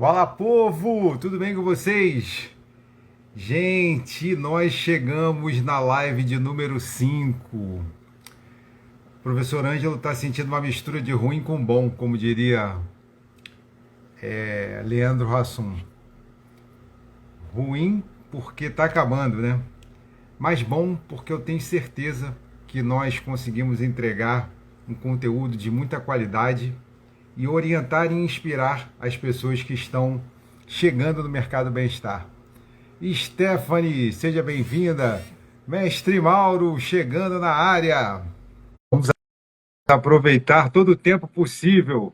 Fala, povo! Tudo bem com vocês? Gente, nós chegamos na live de número 5. O professor Ângelo está sentindo uma mistura de ruim com bom, como diria Leandro Hassum. Ruim porque está acabando, né? Mas bom porque eu tenho certeza que nós conseguimos entregar um conteúdo de muita qualidade e orientar e inspirar as pessoas que estão chegando no mercado do bem-estar. Stephanie, seja bem-vinda. Mestre Mauro, chegando na área. Vamos aproveitar todo o tempo possível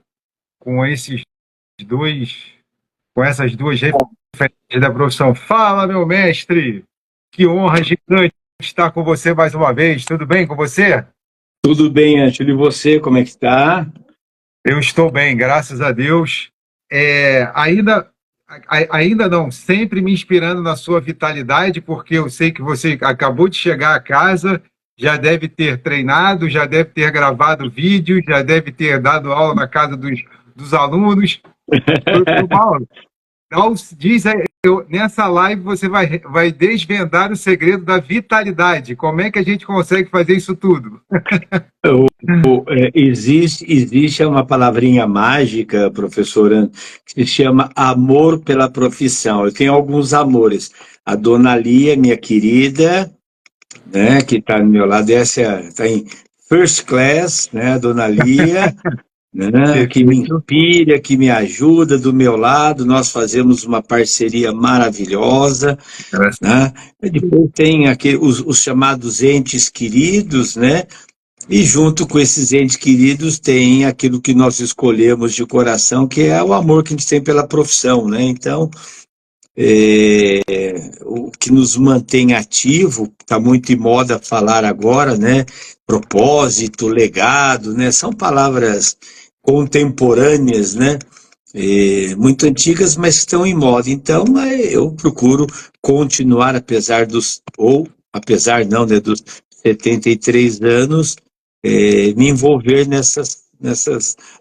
com esses dois, com essas duas referências da profissão. Fala, meu mestre. Que honra gigante estar com você mais uma vez. Tudo bem com você? Tudo bem, Ângelo. E você, como é que está? Eu estou bem, graças a Deus. Ainda não, sempre me inspirando na sua vitalidade, porque eu sei que você acabou de chegar a casa, já deve ter treinado, já deve ter gravado vídeo, já deve ter dado aula na casa dos alunos. Professor Paulo, diz aí, nessa live você vai desvendar o segredo da vitalidade. Como é que a gente consegue fazer isso tudo? Existe uma palavrinha mágica, professora, que se chama amor pela profissão. Eu tenho alguns amores. A Dona Lia, minha querida, né, que está do meu lado, essa está em first class, né, a Dona Lia, né, que me inspira, que me ajuda do meu lado. Nós fazemos uma parceria maravilhosa, né? E depois tem os chamados entes queridos, né? E junto com esses entes queridos tem aquilo que nós escolhemos de coração, que é o amor que a gente tem pela profissão, né? Então, o que nos mantém ativo, está muito em moda falar agora, né? Propósito, legado, né? São palavras contemporâneas, né? Muito antigas, mas que estão em moda. Então, eu procuro continuar, apesar não, né, dos 73 anos, me envolver nessas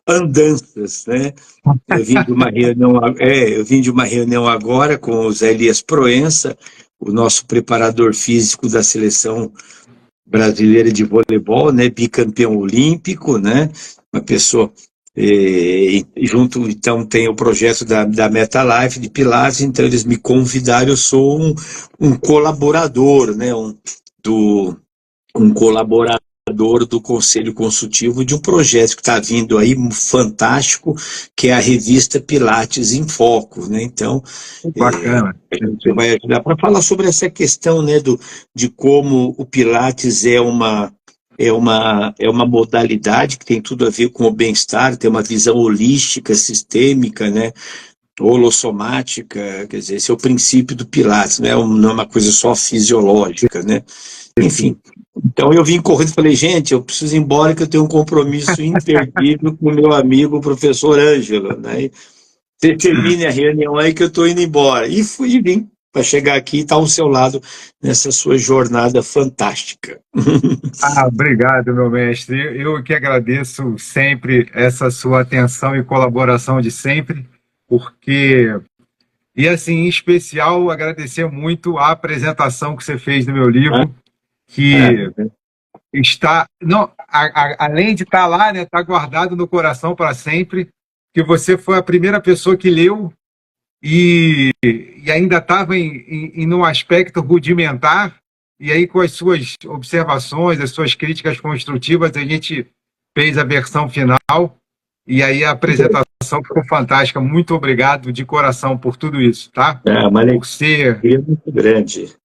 andanças, né? Eu vim de uma reunião agora com o Zé Elias Proença, o nosso preparador físico da seleção brasileira de voleibol, né? Bicampeão olímpico, né? Uma pessoa junto, então tem o projeto da MetaLife de Pilates, então eles me convidaram, eu sou um colaborador, né? Um colaborador do Conselho Consultivo de um projeto que está vindo aí fantástico, que é a revista Pilates em Foco, né? Então, Bacana. a gente vai ajudar para falar sobre essa questão, né, de como o Pilates é uma modalidade que tem tudo a ver com o bem-estar, tem uma visão holística, sistêmica, né? Holossomática, quer dizer, esse é o princípio do Pilates, não é uma coisa só fisiológica, né? Enfim, então eu vim correndo e falei, gente, eu preciso ir embora que eu tenho um compromisso imperdível com o meu amigo, o professor Ângelo, né? Você termine a reunião aí que eu estou indo embora. E vim para chegar aqui e estar ao seu lado nessa sua jornada fantástica. Obrigado, meu mestre. Eu que agradeço sempre essa sua atenção e colaboração de sempre, porque, e assim, em especial, agradecer muito a apresentação que você fez do meu livro, que está, não, além de estar lá, né, está guardado no coração para sempre, que você foi a primeira pessoa que leu e ainda estava em um aspecto rudimentar, e aí com as suas observações, as suas críticas construtivas, a gente fez a versão final, e aí a apresentação ficou fantástica. Muito obrigado de coração por tudo isso, tá? Uma Por ser alegria muito grande.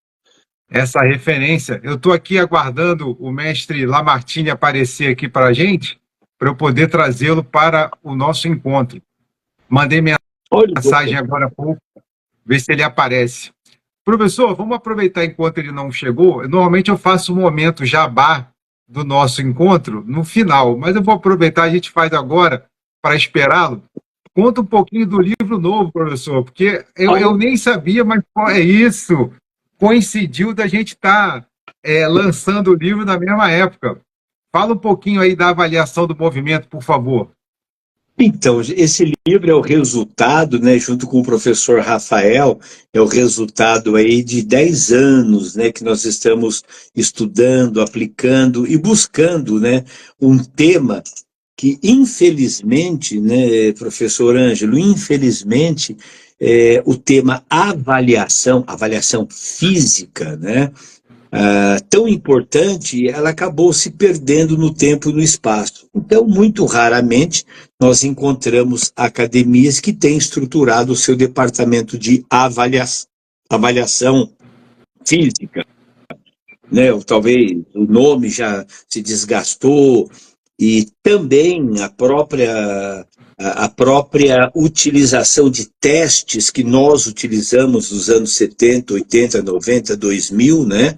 essa referência. Eu estou aqui aguardando o mestre Lamartine aparecer aqui para a gente, para eu poder trazê-lo para o nosso encontro. Mandei mensagem agora há pouco, ver se ele aparece. Professor, vamos aproveitar enquanto ele não chegou. Normalmente eu faço um momento jabá do nosso encontro no final, mas eu vou aproveitar, a gente faz agora para esperá-lo. Conta um pouquinho do livro novo, professor, porque eu nem sabia, mas é isso. Coincidiu da gente estar lançando o livro na mesma época. Fala um pouquinho aí da avaliação do movimento, por favor. Então, esse livro é o resultado, né, junto com o professor Rafael, é o resultado aí de 10 anos, né, que nós estamos estudando, aplicando e buscando, né, um tema que, infelizmente, né, professor Ângelo, infelizmente, o tema avaliação, avaliação física, né, tão importante, ela acabou se perdendo no tempo e no espaço. Então, muito raramente, nós encontramos academias que têm estruturado o seu departamento de avaliação física, né? Ou talvez o nome já se desgastou, e também a própria utilização de testes que nós utilizamos nos anos 70, 80, 90, 2000, né?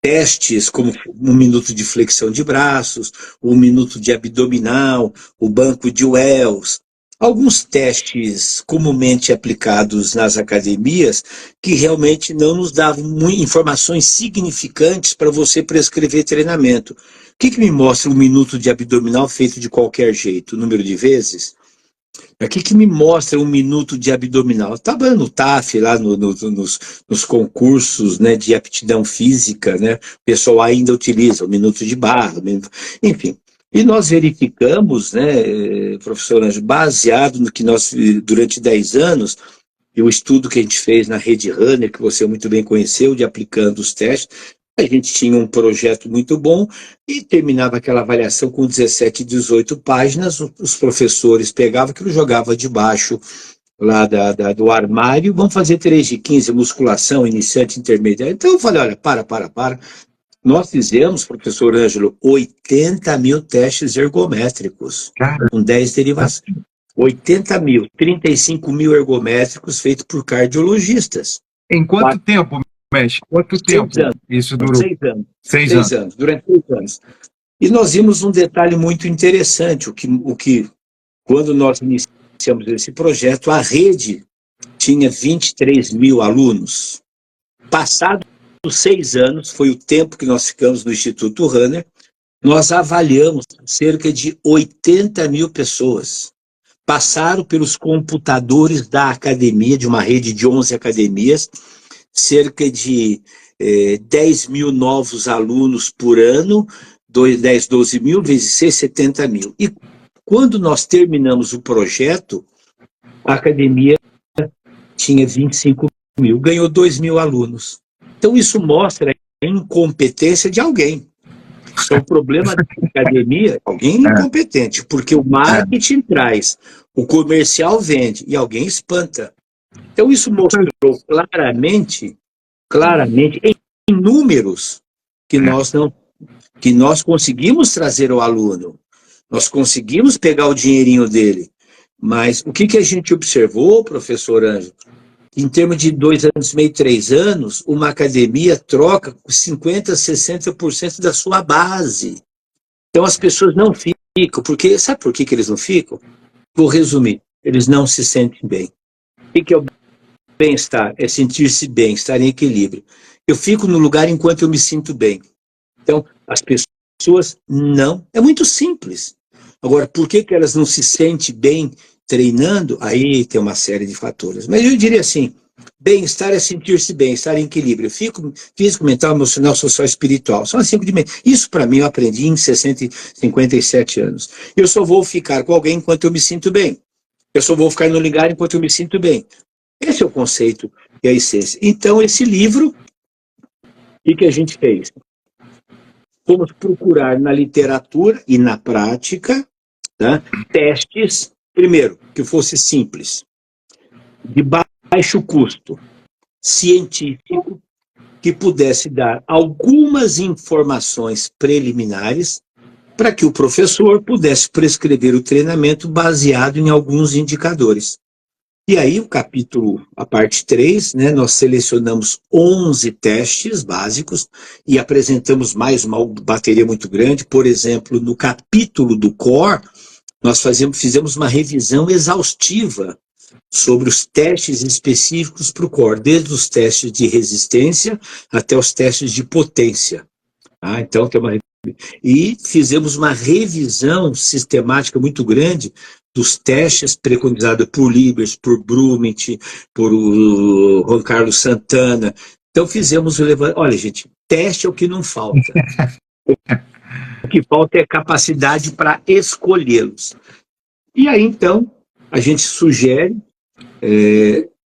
Testes como 1 minuto de flexão de braços, 1 minuto de abdominal, o banco de Wells, alguns testes comumente aplicados nas academias que realmente não nos davam informações significantes para você prescrever treinamento. O que me mostra 1 minuto de abdominal feito de qualquer jeito? O número de vezes? O que me mostra 1 minuto de abdominal? Estava no TAF, lá nos concursos, né, de aptidão física, né? O pessoal ainda utiliza 1 minuto de barra, enfim. E nós verificamos, né, professor Anjo, baseado no que nós, durante 10 anos, e o estudo que a gente fez na Rede Runner, que você muito bem conheceu, de aplicando os testes, a gente tinha um projeto muito bom e terminava aquela avaliação com 17, 18 páginas, os professores pegavam aquilo, jogavam debaixo lá do armário, vamos fazer 3 de 15, musculação, iniciante, intermediário. Então eu falei, olha, para. Nós fizemos, professor Ângelo, 80 mil testes ergométricos, Cara, com 10 derivações. 80 mil, 35 mil ergométricos feitos por cardiologistas. em quanto tempo, mestre? Quanto 6 tempo anos. isso durou? 6 anos. 6 6 anos. anos, durante 6 anos. E nós vimos um detalhe muito interessante, quando nós iniciamos esse projeto, a rede tinha 23 mil alunos. Passados 6 anos, foi o tempo que nós ficamos no Instituto Runner, nós avaliamos cerca de 80 mil pessoas. Passaram pelos computadores da academia, de uma rede de 11 academias, cerca de 10 mil novos alunos por ano, 10, 12 mil vezes 6, 70 mil. E quando nós terminamos o projeto, a academia tinha 25 mil, ganhou 2 mil alunos. Então isso mostra a incompetência de alguém. Então, o problema da academia, alguém incompetente, porque o marketing traz, o comercial vende e alguém espanta. Então isso mostrou claramente em números que nós conseguimos trazer ao aluno, nós conseguimos pegar o dinheirinho dele, mas o que a gente observou, professor Ângelo? Em termos de 2 anos e meio, 3 anos, uma academia troca 50%, 60% da sua base. Então as pessoas não ficam, porque sabe por que eles não ficam? Vou resumir, eles não se sentem bem. O que é o bem-estar? É sentir-se bem, estar em equilíbrio. Eu fico no lugar enquanto eu me sinto bem. Então, as pessoas não. É muito simples. Agora, por que elas não se sentem bem treinando? Aí tem uma série de fatores. Mas eu diria assim, bem-estar é sentir-se bem, estar em equilíbrio. Físico, mental, emocional, social, espiritual. São as 5 dimensões. Isso, para mim, eu aprendi em 57 anos. Eu só vou ficar com alguém enquanto eu me sinto bem. Eu só vou ficar no lugar enquanto eu me sinto bem. Esse é o conceito e a essência. Então, esse livro, o que a gente fez? Fomos procurar na literatura e na prática, tá, testes, primeiro, que fosse simples, de baixo custo, científico, que pudesse dar algumas informações preliminares para que o professor pudesse prescrever o treinamento baseado em alguns indicadores. E aí, a parte 3, né, nós selecionamos 11 testes básicos e apresentamos mais uma bateria muito grande. Por exemplo, no capítulo do core, nós fizemos uma revisão exaustiva sobre os testes específicos para o core, desde os testes de resistência até os testes de potência. Então, e fizemos uma revisão sistemática muito grande dos testes preconizados por Libers, por Brumit, por Juan Carlos Santana. Então fizemos o levantamento. Olha, gente, teste é o que não falta. O que falta é capacidade para escolhê-los. E aí, então, a gente sugere,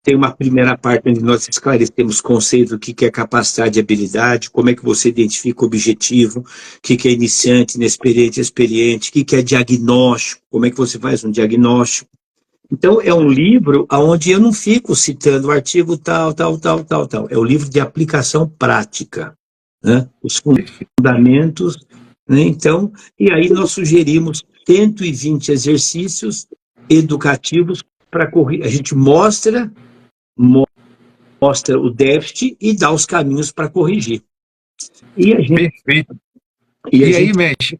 tem uma primeira parte onde nós esclarecemos conceitos do que é capacidade e habilidade, como é que você identifica o objetivo, o que é iniciante, inexperiente, experiente, o que é diagnóstico, como é que você faz um diagnóstico. Então, é um livro onde eu não fico citando o artigo tal. É um livro de aplicação prática, né? Os fundamentos, né? Então, e aí nós sugerimos 120 exercícios educativos para corrigir. A gente mostra o déficit e dá os caminhos para corrigir. E a gente, Perfeito. E aí, mestre,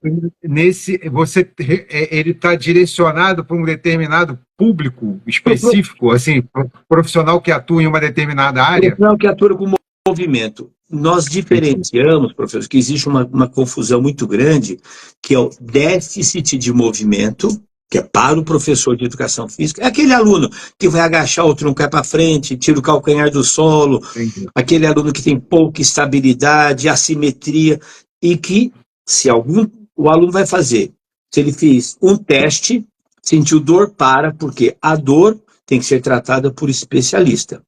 ele está direcionado para um determinado público específico, assim, profissional que atua em uma determinada área? Profissional que atua com movimento. Nós diferenciamos, professor, que existe uma confusão muito grande, que é o déficit de movimento, que é para o professor de educação física. É aquele aluno que vai agachar, o tronco cai para frente, tira o calcanhar do solo, aquele aluno que tem pouca estabilidade, assimetria, e que, o aluno vai fazer, se ele fez um teste, sentiu dor, porque a dor tem que ser tratada por especialista.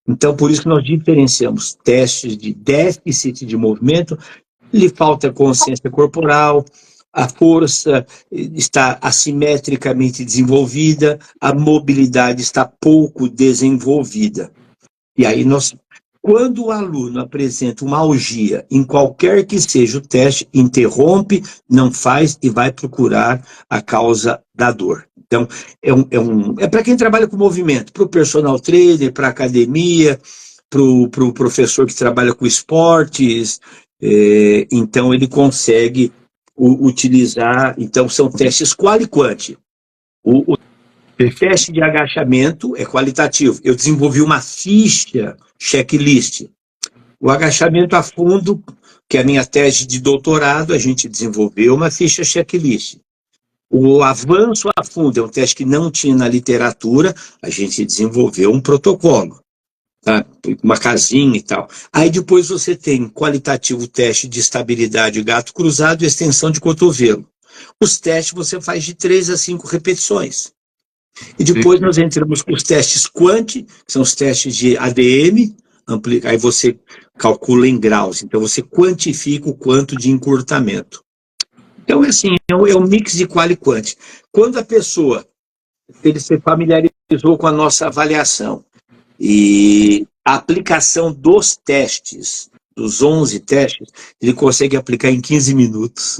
Então, por isso que nós diferenciamos testes de déficit de movimento, lhe falta consciência corporal, a força está assimetricamente desenvolvida, a mobilidade está pouco desenvolvida. E aí, quando o aluno apresenta uma algia, em qualquer que seja o teste, interrompe, não faz e vai procurar a causa da dor. Então, é para quem trabalha com movimento, para o personal trainer, para a academia, para o professor que trabalha com esportes, então ele consegue utilizar, então são testes qual e quanti. O teste de agachamento é qualitativo. Eu desenvolvi uma ficha checklist. O agachamento a fundo, que é a minha tese de doutorado, a gente desenvolveu uma ficha checklist. O avanço a fundo é um teste que não tinha na literatura, a gente desenvolveu um protocolo, tá? Uma casinha e tal. Aí depois você tem qualitativo teste de estabilidade gato cruzado e extensão de cotovelo. Os testes você faz de 3 a 5 repetições. E depois nós entramos com os testes quanti, que são os testes de ADM, aí você calcula em graus, então você quantifica o quanto de encurtamento. Então, assim, é um mix de qual e quanti. Quando a pessoa ele se familiarizou com a nossa avaliação e a aplicação dos testes, dos 11 testes, ele consegue aplicar em 15 minutos.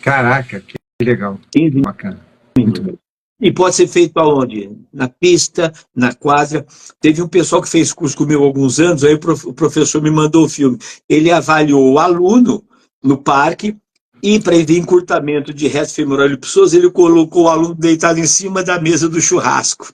Caraca, que legal. 15 bacana. minutos. E pode ser feito aonde? Na pista, na quadra. Teve um pessoal que fez curso comigo há alguns anos, aí o professor me mandou o filme. Ele avaliou o aluno no parque e, para ver encurtamento de reto femoral e pessoas, ele colocou o aluno deitado em cima da mesa do churrasco.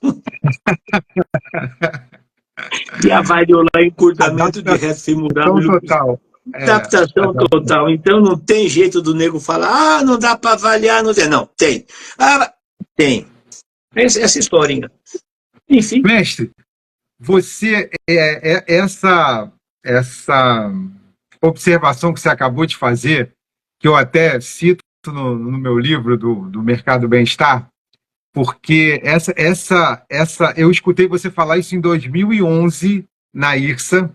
E avaliou lá encurtamento de reto femoral e total. Adaptação total. Então não tem jeito do nego falar, não dá para avaliar, não tem. Não, tem. Tem. Essa historinha. Enfim. Mestre, você, essa observação que você acabou de fazer, que eu até cito no meu livro do Mercado do Bem-Estar, porque eu escutei você falar isso em 2011 na IRSA,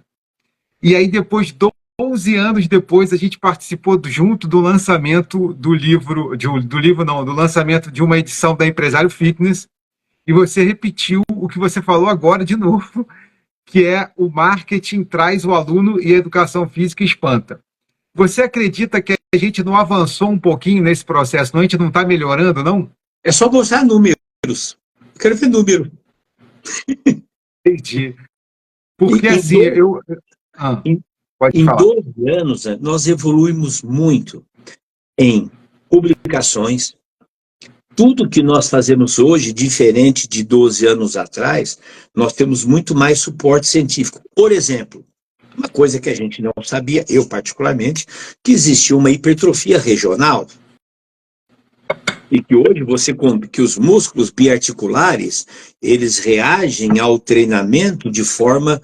e aí depois, 12 anos depois, a gente participou junto do lançamento do lançamento de uma edição da Empresário Fitness, e você repetiu o que você falou agora de novo, que é o marketing traz o aluno e a educação física espanta. Você acredita que a gente não avançou um pouquinho nesse processo, não? A gente não está melhorando, não? É só mostrar números. Eu quero ver número. Entendi. Porque em 12 anos, nós evoluímos muito em publicações. Tudo que nós fazemos hoje, diferente de 12 anos atrás, nós temos muito mais suporte científico. Por exemplo, uma coisa que a gente não sabia, eu particularmente, que existia uma hipertrofia regional. E que hoje que os músculos biarticulares, eles reagem ao treinamento de forma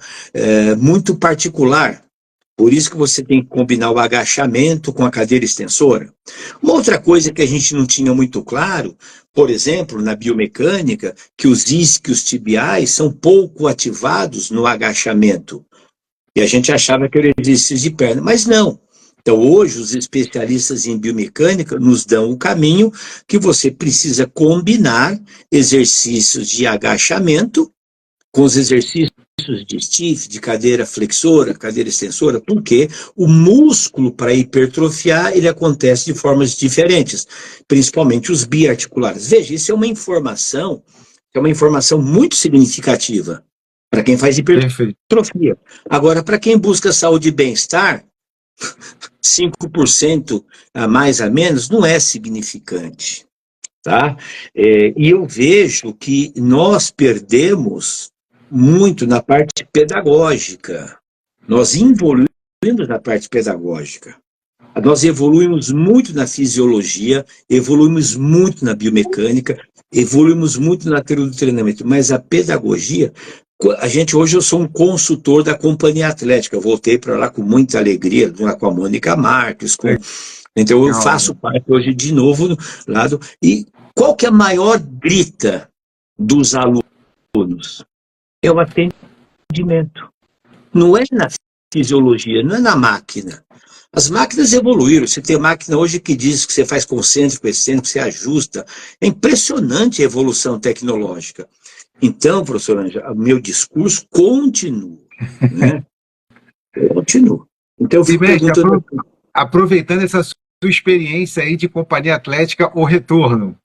muito particular. Por isso que você tem que combinar o agachamento com a cadeira extensora. Uma outra coisa que a gente não tinha muito claro, por exemplo, na biomecânica, que os isquios tibiais são pouco ativados no agachamento. E a gente achava que era exercício de perna, mas não. Então, hoje, os especialistas em biomecânica nos dão o caminho que você precisa combinar exercícios de agachamento com os exercícios de stiff, de cadeira flexora, cadeira extensora, porque o músculo para hipertrofiar, ele acontece de formas diferentes, principalmente os biarticulares. Veja, isso é uma informação muito significativa para quem faz hipertrofia. Agora, para quem busca saúde e bem-estar, 5% a mais a menos não é significante, tá? E eu vejo que nós perdemos muito na parte pedagógica. Nós evoluímos na parte pedagógica. Nós evoluímos muito na fisiologia, evoluímos muito na biomecânica, evoluímos muito na teoria do treinamento, mas a pedagogia, hoje eu sou um consultor da Companhia Atlética, eu voltei para lá com muita alegria, com a Mônica Marques, então eu faço parte hoje de novo do lado. E qual que é a maior grita dos alunos? É o atendimento. Não é na fisiologia, não é na máquina. As máquinas evoluíram. Você tem máquina hoje que diz que você faz concêntrico, excêntrico, você ajusta. É impressionante a evolução tecnológica. Então, professor Ângela, meu discurso continua. Né? Continua. Então, eu fico perguntando... Aproveitando essa sua experiência aí de Companhia Atlética, o retorno,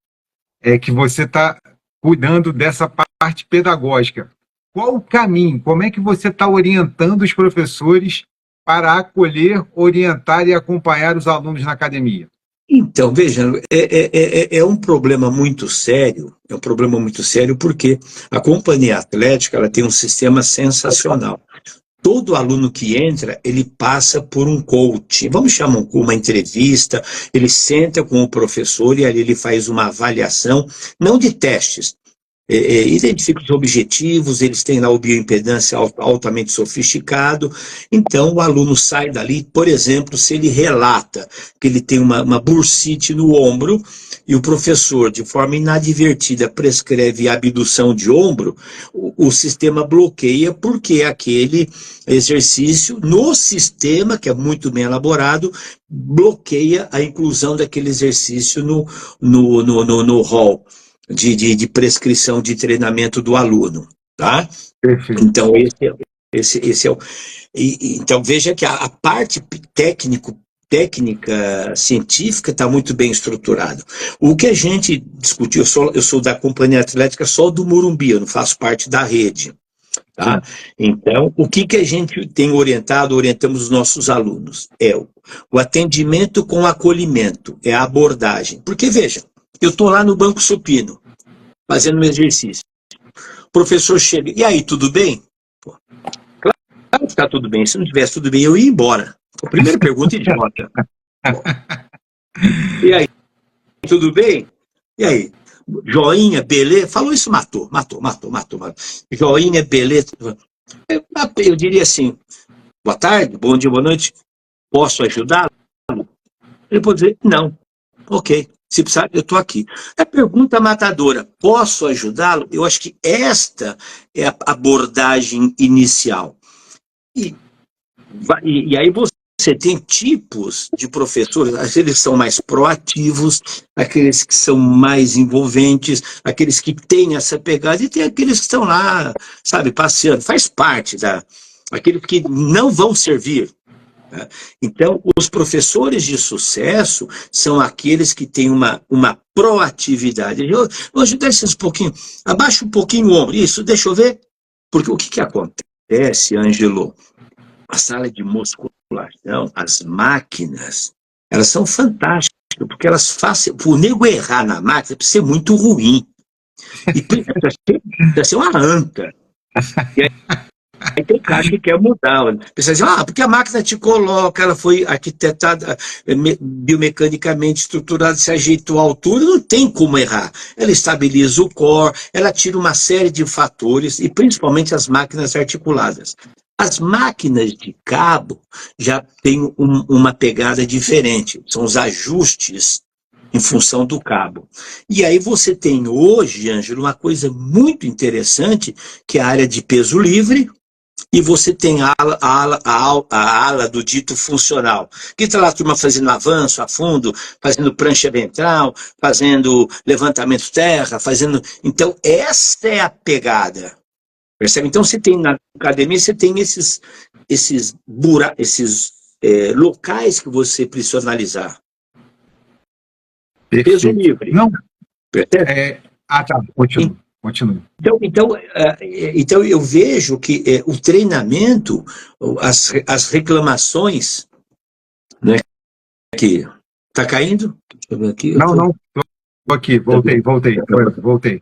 que você está cuidando dessa parte pedagógica. Qual o caminho? Como é que você está orientando os professores para acolher, orientar e acompanhar os alunos na academia? Então, veja, é um problema muito sério, porque a Companhia Atlética ela tem um sistema sensacional. Todo aluno que entra, ele passa por um coach, vamos chamar uma entrevista, ele senta com o professor e ali ele faz uma avaliação, não de testes, identifica os objetivos, eles têm lá o bioimpedância altamente sofisticado, então o aluno sai dali, por exemplo, se ele relata que ele tem uma bursite no ombro, e o professor, de forma inadvertida, prescreve abdução de ombro, o sistema bloqueia, porque aquele exercício, no sistema, que é muito bem elaborado, bloqueia a inclusão daquele exercício no hall de prescrição de treinamento do aluno, tá? Perfeito. Então, esse é o... Então, veja que a parte técnica científica está muito bem estruturada. O que a gente discutiu, eu sou da Companhia Atlética só do Morumbi, eu não faço parte da rede, tá? Então, o que a gente tem orientamos os nossos alunos? É o atendimento com acolhimento, é a abordagem. Porque, veja, eu estou lá no banco supino, fazendo um exercício. O professor chega, e aí, tudo bem? Pô, claro que está tudo bem. Se não tivesse tudo bem, eu ia embora. A primeira pergunta, idiota. E aí, tudo bem? E aí? Joinha, beleza? Falou isso, matou. Joinha, beleza? Eu diria assim, boa tarde, bom dia, boa noite, posso ajudá-lo? Ele pode dizer, não. Ok. Se precisar, eu estou aqui. A pergunta matadora, posso ajudá-lo? Eu acho que esta é a abordagem inicial. E aí você tem tipos de professores, aqueles que são mais proativos, aqueles que são mais envolventes, aqueles que têm essa pegada, e tem aqueles que estão lá, sabe, passeando. Faz parte aqueles que não vão servir. Então, os professores de sucesso são aqueles que têm uma proatividade. Eu vou ajudar vocês um pouquinho. Abaixa um pouquinho o ombro. Isso, deixa eu ver. Porque o que acontece, Ângelo? A sala de musculação, as máquinas, elas são fantásticas, porque elas fazem... O nego errar na máquina precisa ser muito ruim. E precisa ser uma anta. Aí tem cara que quer mudar. Pensa assim, porque a máquina te coloca, ela foi arquitetada biomecanicamente estruturada, se ajeitou à altura, não tem como errar. Ela estabiliza o core, ela tira uma série de fatores, e principalmente as máquinas articuladas. As máquinas de cabo já têm uma pegada diferente, são os ajustes em função do cabo. E aí você tem hoje, Ângelo, uma coisa muito interessante, que é a área de peso livre, e você tem a ala do dito funcional, que está lá a turma fazendo avanço, afundo, fazendo prancha ventral, fazendo levantamento terra, fazendo... Então, essa é a pegada. Percebe? Então, você tem na academia, você tem esses locais que você precisa analisar. Perfeito. Peso livre. Não. Percebe? Tá, continue. Então eu vejo que o treinamento, as reclamações, né, que está caindo? Deixa eu ver aqui. Não, estou aqui, voltei.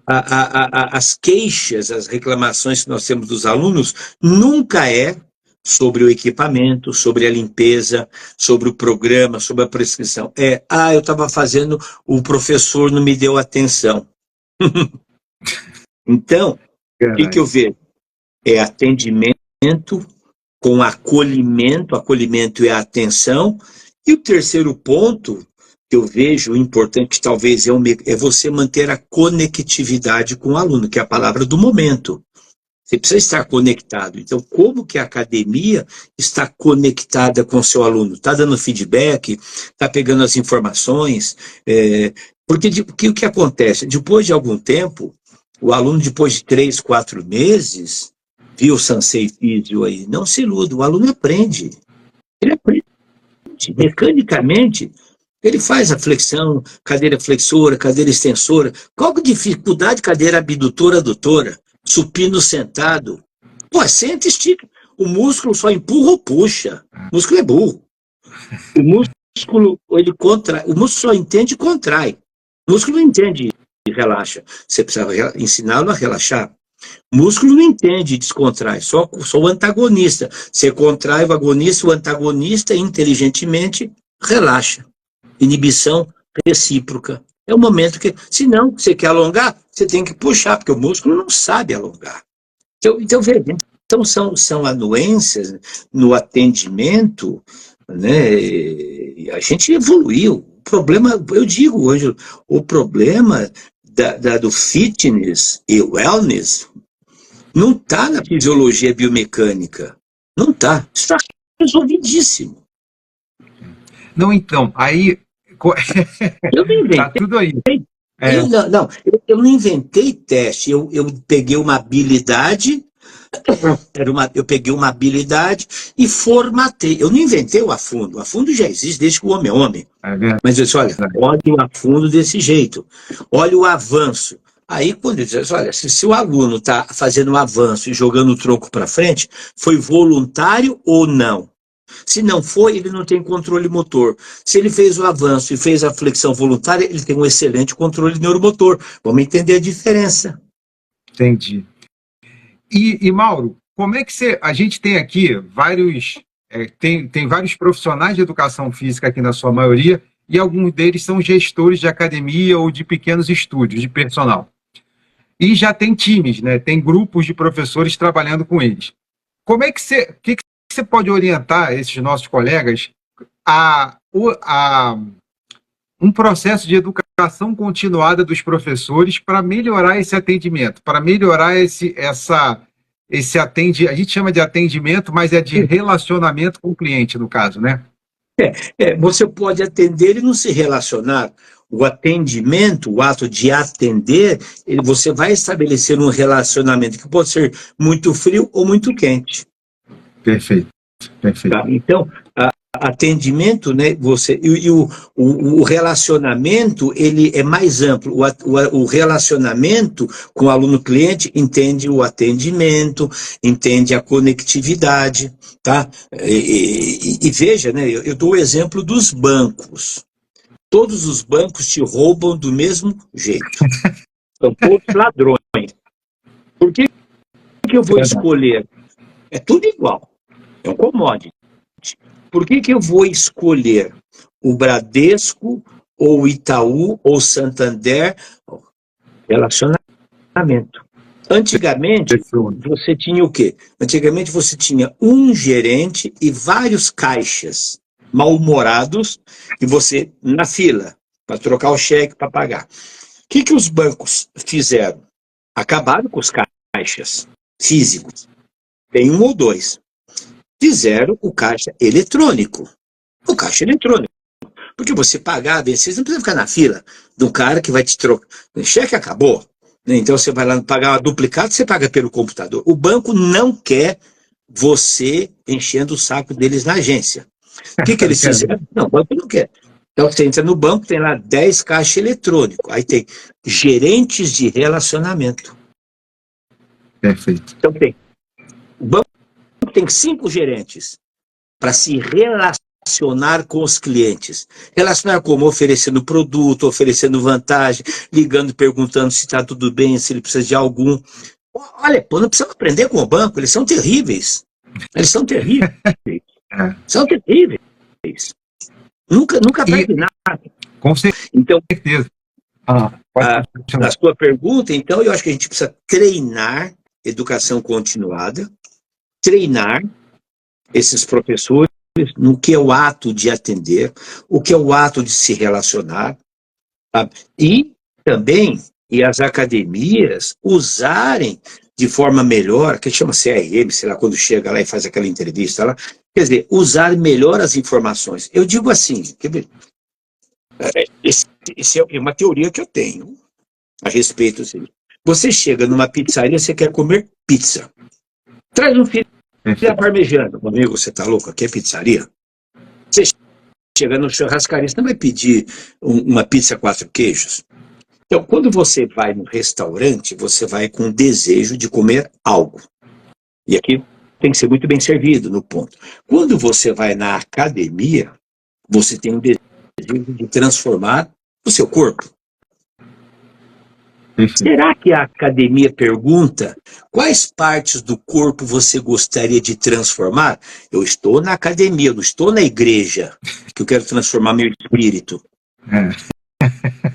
As queixas, as reclamações que nós temos dos alunos nunca é sobre o equipamento, sobre a limpeza, sobre o programa, sobre a prescrição. Eu estava fazendo, o professor não me deu atenção. Então, o que eu vejo? É atendimento com acolhimento é a atenção. E o terceiro ponto que eu vejo importante, que talvez é você manter a conectividade com o aluno, que é a palavra do momento. Você precisa estar conectado. Então, como que a academia está conectada com o seu aluno? Está dando feedback? Está pegando as informações? Porque o que acontece? Depois de algum tempo, o aluno, depois de 3, 4 meses, viu o Sansei Físio aí. Não se iluda, o aluno aprende. Ele aprende. Mecanicamente, ele faz a flexão, cadeira flexora, cadeira extensora. Qual que é a dificuldade? Cadeira abdutora, adutora. Supino sentado. Senta e estica. O músculo só empurra ou puxa. O músculo é burro. O músculo, ele contrai. O músculo só entende e contrai. O músculo não entende e relaxa. Você precisa ensiná-lo a relaxar. O músculo não entende e descontrai, só o antagonista. Você contrai o agonista, o antagonista inteligentemente relaxa. Inibição recíproca. É o momento que, se não, você quer alongar, você tem que puxar, porque o músculo não sabe alongar. Então veja, são anuências no atendimento, né? A gente evoluiu. O problema, eu digo hoje, o problema do fitness e wellness não está na fisiologia biomecânica. Não está. Isso está resolvidíssimo. Não, então, aí... Eu não inventei. Tá tudo aí. Eu não inventei teste. Eu peguei uma habilidade... eu peguei uma habilidade e formatei. Eu não inventei o afundo. O afundo já existe desde que o homem é homem. Mas eu disse, olha o afundo desse jeito. Olha o avanço. Aí, quando eu disse, olha, se o aluno está fazendo um avanço e jogando o tronco para frente, foi voluntário ou não? Se não foi, ele não tem controle motor. Se ele fez o avanço e fez a flexão voluntária, ele tem um excelente controle neuromotor. Vamos entender a diferença. Entendi. E Mauro, como é que a gente tem aqui vários, tem vários profissionais de educação física aqui na sua maioria, e alguns deles são gestores de academia ou de pequenos estúdios de personal. E já tem times, né? Tem grupos de professores trabalhando com eles. Como é que você pode orientar esses nossos colegas a um processo de educação continuada dos professores para melhorar esse atendimento, para melhorar esse atendimento, a gente chama de atendimento, mas é de relacionamento com o cliente, no caso, né? Você pode atender e não se relacionar. O atendimento, o ato de atender, você vai estabelecer um relacionamento que pode ser muito frio ou muito quente. Perfeito. Tá? Então, atendimento, né? O relacionamento, ele é mais amplo. O relacionamento com o aluno-cliente entende o atendimento, entende a conectividade, tá? E veja, né? Eu dou o exemplo dos bancos. Todos os bancos te roubam do mesmo jeito. São todos ladrões. Por que eu vou escolher É tudo igual. É um commodity. Por que que eu vou escolher o Bradesco, ou o Itaú, ou o Santander? Relacionamento. Antigamente, Fechou. você tinha o quê? Antigamente você tinha um gerente e vários caixas mal-humorados e você na fila para trocar o cheque para pagar. O que que os bancos fizeram? Acabaram com os caixas físicos. Tem um ou dois. Fizeram o caixa eletrônico. O caixa eletrônico. Porque você pagar, vencer, você não precisa ficar na fila de um cara que vai te trocar. O cheque acabou. Então você vai lá pagar uma duplicado, você paga pelo computador. O banco não quer você enchendo o saco deles na agência. O que que eles fizeram? Não, o banco não quer. Então você entra no banco, tem lá 10 caixas eletrônicos. Aí tem gerentes de relacionamento. Perfeito. Então tem. O banco tem 5 gerentes para se relacionar com os clientes. Relacionar como? Oferecendo produto, oferecendo vantagem, ligando, perguntando se está tudo bem, se ele precisa de algum. Olha, pô, não precisa aprender com o banco, eles são terríveis. Eles são terríveis. São terríveis. Nunca aprende nada. Com Então, certeza. a sua pergunta, então, eu acho que a gente precisa treinar educação continuada, treinar esses professores no que é o ato de atender, o que é o ato de se relacionar, sabe? E também, e as academias usarem de forma melhor, que chama CRM, sei lá, quando chega lá e faz aquela entrevista lá, quer dizer, usar melhor as informações. Eu digo assim, quer ver? Isso é uma teoria que eu tenho a respeito disso. Você chega numa pizzaria, você quer comer pizza. Traz um filho parmegiana. Amigo, você tá louco? Aqui é pizzaria? Você chega no churrascaria, você não vai pedir uma pizza 4 queijos? Então, quando você vai no restaurante, você vai com o desejo de comer algo. E aqui tem que ser muito bem servido no ponto. Quando você vai na academia, você tem um desejo de transformar o seu corpo. Será que a academia pergunta quais partes do corpo você gostaria de transformar? Eu estou na academia, eu não estou na igreja, que eu quero transformar meu espírito.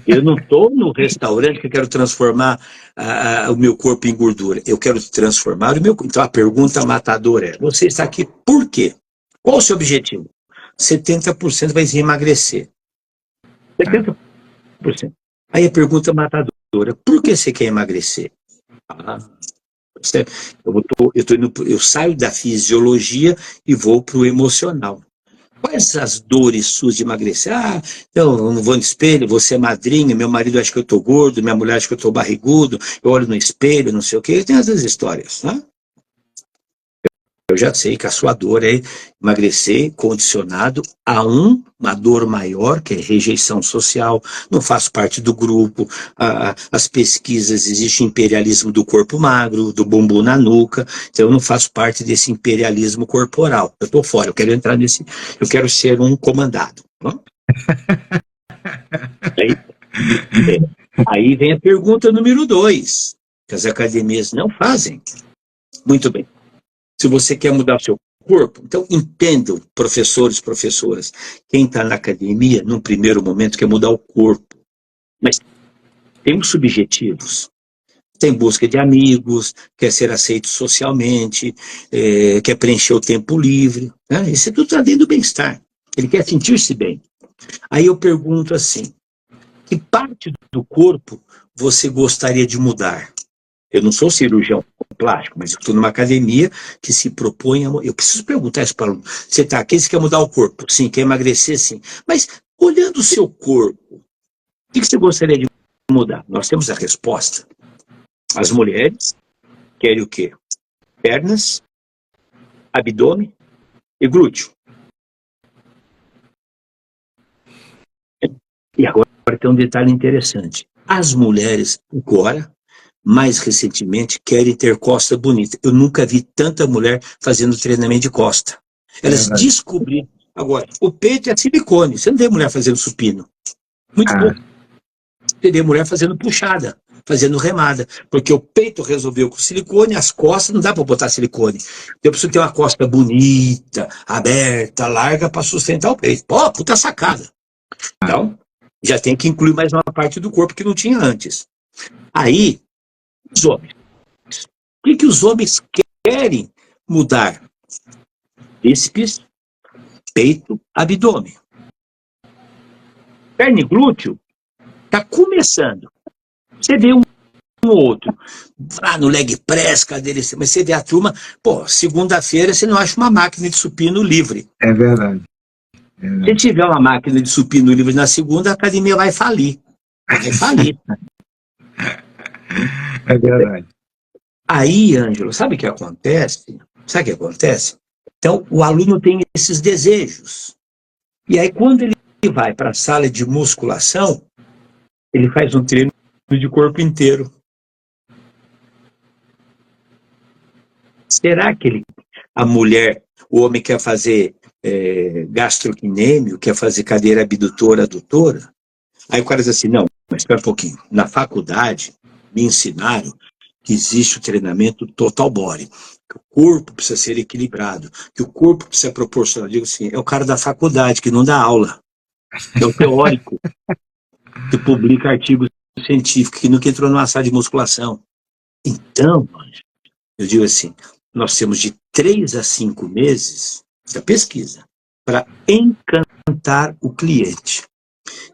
Eu não estou no restaurante que eu quero transformar o meu corpo em gordura. Eu quero transformar o meu corpo. Então a pergunta matadora é, você está aqui por quê? Qual o seu objetivo? 70% vai emagrecer. 70%. Aí a pergunta matadora, por que você quer emagrecer? Eu saio da fisiologia e vou para o emocional. Quais as dores suas de emagrecer? Eu não vou no espelho, vou ser madrinha, meu marido acha que eu estou gordo, minha mulher acha que eu estou barrigudo, eu olho no espelho, não sei o quê. Tem essas histórias, né? Eu já sei que a sua dor é emagrecer condicionado a uma dor maior, que é rejeição social, não faço parte do grupo, as pesquisas, existe imperialismo do corpo magro, do bumbum na nuca, então eu não faço parte desse imperialismo corporal. Eu estou fora, eu quero entrar nesse, eu quero ser um comandado. Aí vem a pergunta número 2, que as academias não fazem. Muito bem. Se você quer mudar o seu corpo, então entendam, professores, professoras, quem está na academia, num primeiro momento, quer mudar o corpo. Mas tem os subjetivos. Tem busca de amigos, quer ser aceito socialmente, quer preencher o tempo livre. Né? Isso é tudo está dentro do bem-estar. Ele quer sentir-se bem. Aí eu pergunto assim, que parte do corpo você gostaria de mudar? Eu não sou cirurgião plástico, mas eu estou numa academia que se propõe a... Eu preciso perguntar isso para o aluno. Você está aqui, você quer mudar o corpo? Sim. Quer emagrecer? Sim. Mas, olhando o seu corpo, o que você gostaria de mudar? Nós temos a resposta. As mulheres querem o quê? Pernas, abdômen e glúteo. E agora tem um detalhe interessante. As mulheres, agora, mais recentemente, querem ter costa bonita. Eu nunca vi tanta mulher fazendo treinamento de costa. Elas descobriram. Agora, o peito é silicone. Você não vê mulher fazendo supino. Muito pouco. Você vê mulher fazendo puxada. fazendo remada, porque o peito resolveu com silicone, as costas não dá para botar silicone. Eu preciso ter uma costa bonita, aberta, larga para sustentar o peito. Pô, puta sacada. Então, já tem que incluir mais uma parte do corpo que não tinha antes. Aí, os homens. O que os homens querem mudar? Bíceps, peito, abdômen. Perna e glúteo está começando. Você vê um ou outro lá no leg press, cadeira, mas você vê a turma, pô, segunda-feira você não acha uma máquina de supino livre. É verdade. Se tiver uma máquina de supino livre na segunda, a academia vai falir. Vai falir. É verdade. Aí, Ângelo, sabe o que acontece? Sabe o que acontece? Então, o aluno tem esses desejos. E aí, quando ele vai para a sala de musculação, ele faz um treino de corpo inteiro. Será que a mulher, o homem quer fazer gastrocnêmio, quer fazer cadeira abdutora, adutora? Aí o cara diz assim, não, mas espera um pouquinho. Na faculdade, me ensinaram que existe o treinamento total body, que o corpo precisa ser equilibrado, que o corpo precisa proporcionar. Eu digo assim, é o cara da faculdade que não dá aula. É o teórico que publica artigos científicos que nunca entrou numa sala de musculação. Então, eu digo assim, nós temos de 3 a 5 meses da pesquisa para encantar o cliente.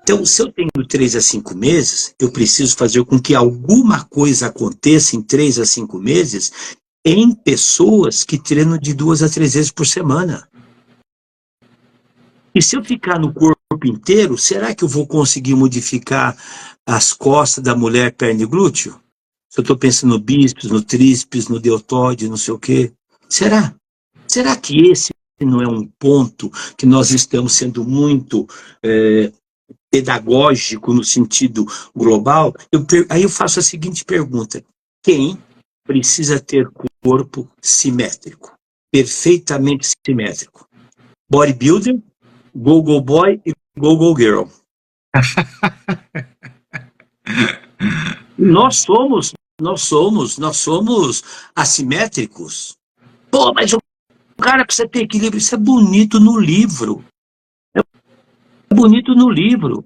Então, se eu tenho 3 a 5 meses, eu preciso fazer com que alguma coisa aconteça em 3 a 5 meses em pessoas que treinam de 2 a 3 vezes por semana. E se eu ficar no corpo inteiro, será que eu vou conseguir modificar as costas da mulher, perna e glúteo? Se eu estou pensando no bíceps, no tríceps, no deltoide, não sei o quê. Será? Será que esse não é um ponto que nós estamos sendo muito pedagógico no sentido global? Aí eu faço a seguinte pergunta. Quem precisa ter corpo simétrico? Perfeitamente simétrico. Bodybuilder, go-go boy e go-go girl. Nós somos assimétricos. Pô, mas o cara precisa ter equilíbrio. Isso é bonito no livro. É bonito no livro.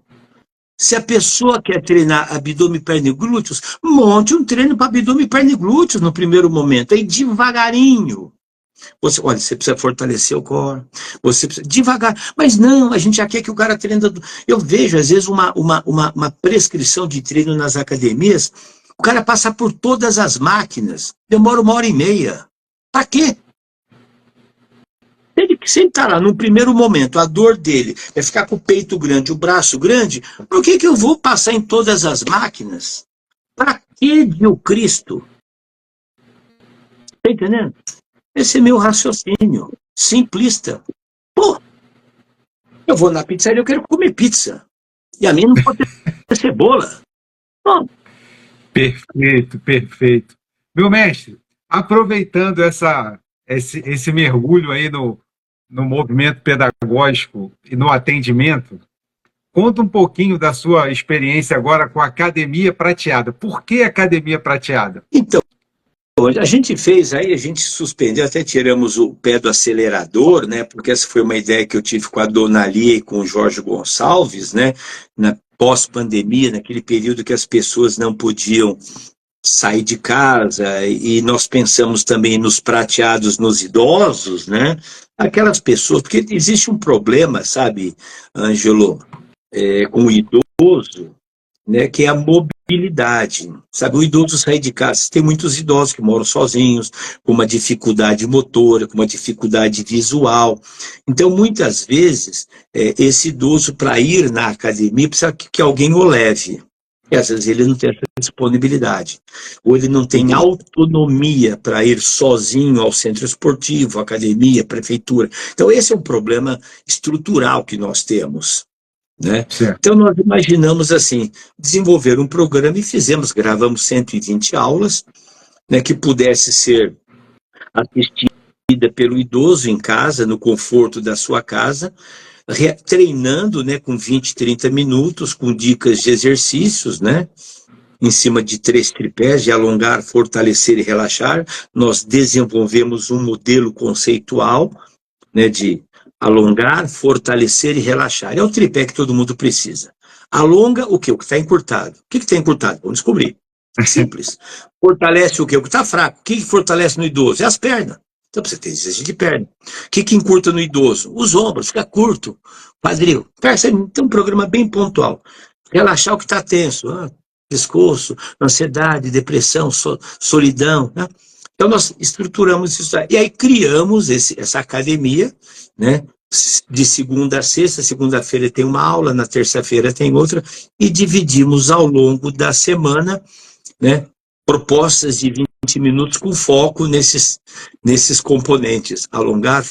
Se a pessoa quer treinar abdômen, perna e glúteos, monte um treino para abdômen, perna e glúteos no primeiro momento. Aí devagarinho. Olha, você precisa fortalecer o core, você precisa devagar, mas não, a gente já quer que o cara treine. Eu vejo, às vezes, uma prescrição de treino nas academias, o cara passa por todas as máquinas, demora 1h30. Para quê? Se ele está lá, no primeiro momento, a dor dele é ficar com o peito grande, o braço grande, por que eu vou passar em todas as máquinas? Para que de o Cristo? Está entendendo? Esse é meu raciocínio, simplista. Pô, eu vou na pizzaria, eu quero comer pizza. E a minha não pode ter cebola. Pô. Perfeito, perfeito. Meu mestre, aproveitando esse mergulho aí no movimento pedagógico e no atendimento, conta um pouquinho da sua experiência agora com a Academia Prateada. Por que Academia Prateada? Então, a gente fez aí, a gente suspendeu, até tiramos o pé do acelerador, né? Porque essa foi uma ideia que eu tive com a Dona Lia e com o Jorge Gonçalves, né? Na pós-pandemia, naquele período que as pessoas não podiam sair de casa, e nós pensamos também nos prateados, nos idosos, né? Aquelas pessoas, porque existe um problema, sabe, Ângelo, com o idoso, né, que é a mobilidade, sabe? O idoso sai de casa, tem muitos idosos que moram sozinhos, com uma dificuldade motora, com uma dificuldade visual. Então, muitas vezes, esse idoso, para ir na academia, precisa que alguém o leve. E às vezes ele não tem essa disponibilidade. Ou ele não tem autonomia para ir sozinho ao centro esportivo, academia, prefeitura. Então, esse é um problema estrutural que nós temos. Né? Então nós imaginamos assim, desenvolver um programa e gravamos 120 aulas, né, que pudesse ser assistida pelo idoso em casa, no conforto da sua casa, treinando, né, com 20, 30 minutos, com dicas de exercícios, né, em cima de 3 tripés, de alongar, fortalecer e relaxar. Nós desenvolvemos um modelo conceitual, né, de alongar, fortalecer e relaxar. É o tripé que todo mundo precisa. Alonga o quê? O que está encurtado. O que está encurtado? Vamos descobrir. Simples. Fortalece o quê? O que está fraco. O que fortalece no idoso? É as pernas. Então você tem exercício de perna. O que encurta no idoso? Os ombros, fica curto. Quadril. Tem um programa bem pontual. Relaxar o que está tenso. Pescoço, ansiedade, depressão, solidão. Né? Então nós estruturamos isso aí. E aí criamos essa academia, né? De segunda a sexta, segunda-feira tem uma aula, na terça-feira tem outra, e dividimos ao longo da semana, né, propostas de 20 minutos com foco nesses componentes, alongar,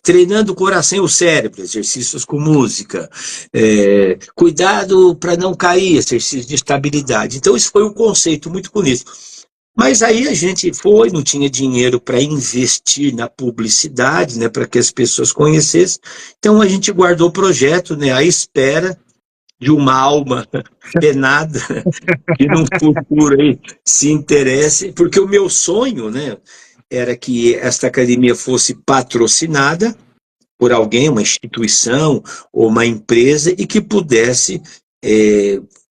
treinando o coração e o cérebro, exercícios com música, cuidado para não cair, exercício de estabilidade. Então, isso foi um conceito muito bonito. Mas aí a gente não tinha dinheiro para investir na publicidade, né, para que as pessoas conhecessem. Então a gente guardou o projeto, né, à espera de uma alma penada que num futuro aí se interesse, porque o meu sonho, né, era que esta academia fosse patrocinada por alguém, uma instituição ou uma empresa, e que pudesse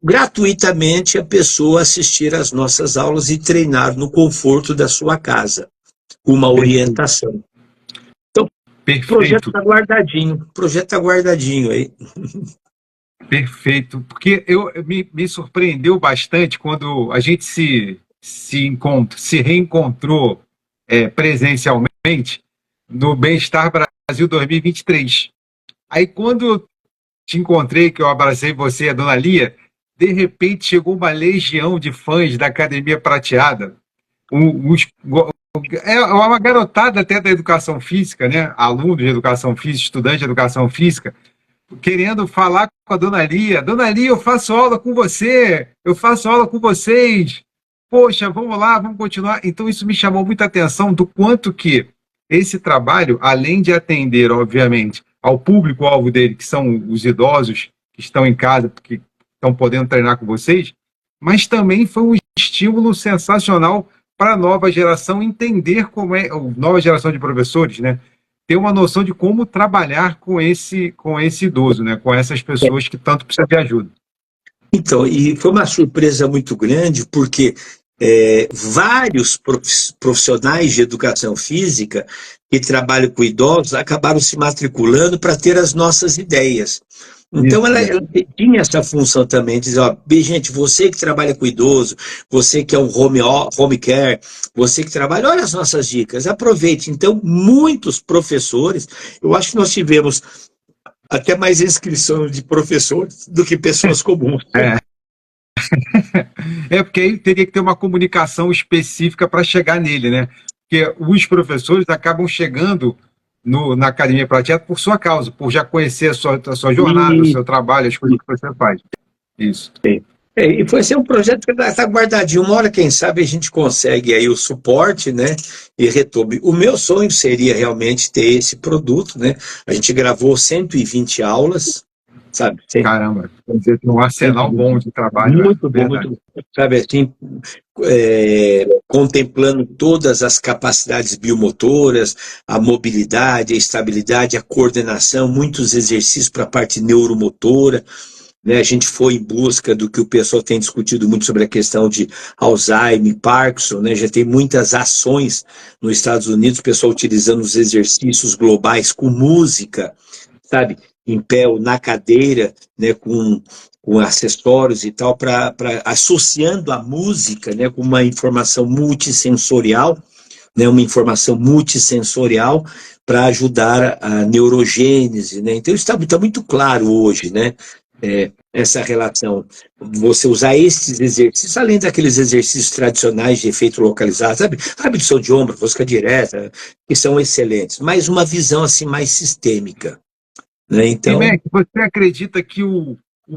gratuitamente a pessoa assistir às nossas aulas e treinar no conforto da sua casa, com uma orientação. Então, o projeto está guardadinho aí. Perfeito, porque me surpreendeu bastante quando a gente se reencontrou presencialmente no Bem-Estar Brasil 2023. Aí quando eu te encontrei, que eu abracei você e a dona Lia, de repente chegou uma legião de fãs da Academia Prateada, uma garotada até da educação física, né? Aluno de educação física, estudante de educação física, querendo falar com a dona Lia. Dona Lia, eu faço aula com você, eu faço aula com vocês. Poxa, vamos lá, vamos continuar. Então isso me chamou muita atenção do quanto que esse trabalho, além de atender, obviamente, ao público-alvo dele, que são os idosos que estão em casa, que estão podendo treinar com vocês, mas também foi um estímulo sensacional para a nova geração entender como é, a nova geração de professores, né? Ter uma noção de como trabalhar com esse idoso, né? Com essas pessoas que tanto precisam de ajuda. Então, e foi uma surpresa muito grande, porque vários profissionais de educação física que trabalham com idosos acabaram se matriculando para ter as nossas ideias. Então, ela tinha essa função também, de dizer, ó, gente, você que trabalha com idoso, você que é um home care, você que trabalha, olha as nossas dicas, aproveite. Então, muitos professores, eu acho que nós tivemos até mais inscrição de professores do que pessoas comuns. Porque aí teria que ter uma comunicação específica para chegar nele, né? Porque os professores acabam chegando na Academia Prateada por sua causa, por já conhecer a sua jornada, o seu trabalho, as coisas que você faz. Isso. E foi assim um projeto que está guardadinho. Uma hora, quem sabe, a gente consegue aí o suporte, né? E retome. O meu sonho seria realmente ter esse produto, né? A gente gravou 120 aulas, sabe? Caramba, quer dizer, tem um arsenal bom de trabalho. Muito bom, muito bom. Sabe assim, contemplando todas as capacidades biomotoras, a mobilidade, a estabilidade, a coordenação, muitos exercícios para a parte neuromotora. Né, a gente foi em busca do que o pessoal tem discutido muito sobre a questão de Alzheimer, Parkinson, né, já tem muitas ações nos Estados Unidos, o pessoal utilizando os exercícios globais com música, sabe, em pé ou na cadeira, né, com acessórios e tal, associando a música, né, com uma informação multissensorial, né, uma informação multissensorial para ajudar a neurogênese, né, então isso está muito claro hoje, né, essa relação, você usar esses exercícios, além daqueles exercícios tradicionais de efeito localizado, sabe? Abdução de ombro, rosca direta, que são excelentes, mas uma visão assim mais sistêmica. Né? Então, Mac, você acredita que o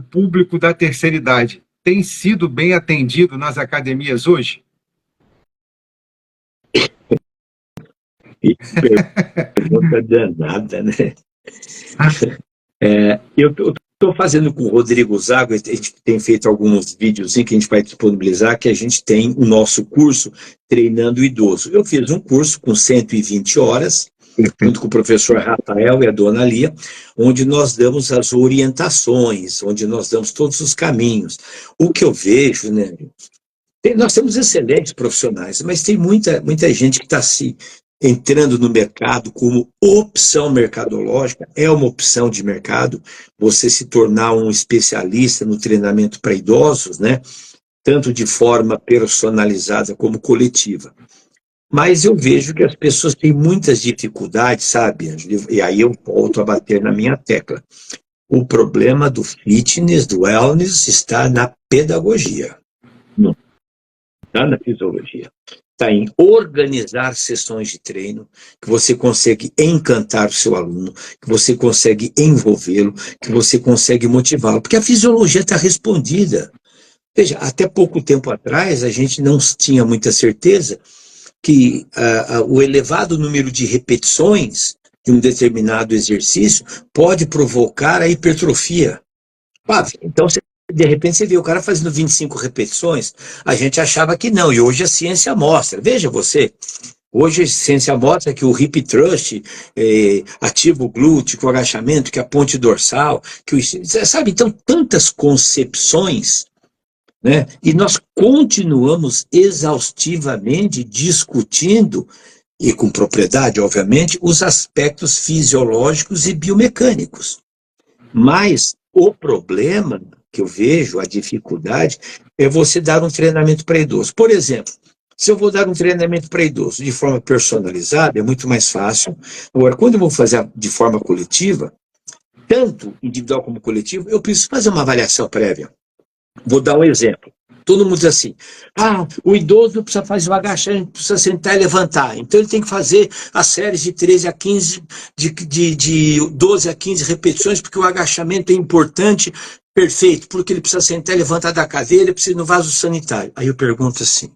público da terceira idade tem sido bem atendido nas academias hoje? Pergunta danada, né? Eu Estou fazendo com o Rodrigo Zago, a gente tem feito alguns vídeos que a gente vai disponibilizar, que a gente tem o nosso curso Treinando o Idoso. Eu fiz um curso com 120 horas, junto com o professor Rafael e a dona Lia, onde nós damos as orientações, onde nós damos todos os caminhos. O que eu vejo, né? Nós temos excelentes profissionais, mas tem muita gente que está se entrando no mercado como opção mercadológica, é uma opção de mercado, você se tornar um especialista no treinamento para idosos, né? Tanto de forma personalizada como coletiva. Mas eu vejo que as pessoas têm muitas dificuldades, sabe, Ângelo? E aí eu volto a bater na minha tecla. O problema do fitness, do wellness, está na pedagogia, não está na fisiologia. Está em organizar sessões de treino, que você consegue encantar o seu aluno, que você consegue envolvê-lo, que você consegue motivá-lo, porque a fisiologia está respondida. Veja, até pouco tempo atrás, a gente não tinha muita certeza que o elevado número de repetições de um determinado exercício pode provocar a hipertrofia. Então, de repente, você vê o cara fazendo 25 repetições, a gente achava que não, e hoje a ciência mostra. Veja você, hoje a ciência mostra que o hip thrust ativa o glúteo, que o agachamento, que a ponte dorsal, sabe? Então, tantas concepções, né? E nós continuamos exaustivamente discutindo, e com propriedade, obviamente, os aspectos fisiológicos e biomecânicos. Mas o problema que eu vejo, a dificuldade, é você dar um treinamento para idoso. Por exemplo, se eu vou dar um treinamento para idoso de forma personalizada, é muito mais fácil. Agora, quando eu vou fazer de forma coletiva, tanto individual como coletivo, eu preciso fazer uma avaliação prévia. Vou dar um exemplo. Todo mundo diz assim, o idoso precisa fazer o agachamento, precisa sentar e levantar. Então ele tem que fazer as séries de 13 a 15, de 12 a 15 repetições, porque o agachamento é importante, perfeito, porque ele precisa sentar e levantar da cadeira, ele precisa ir no vaso sanitário. Aí eu pergunto assim,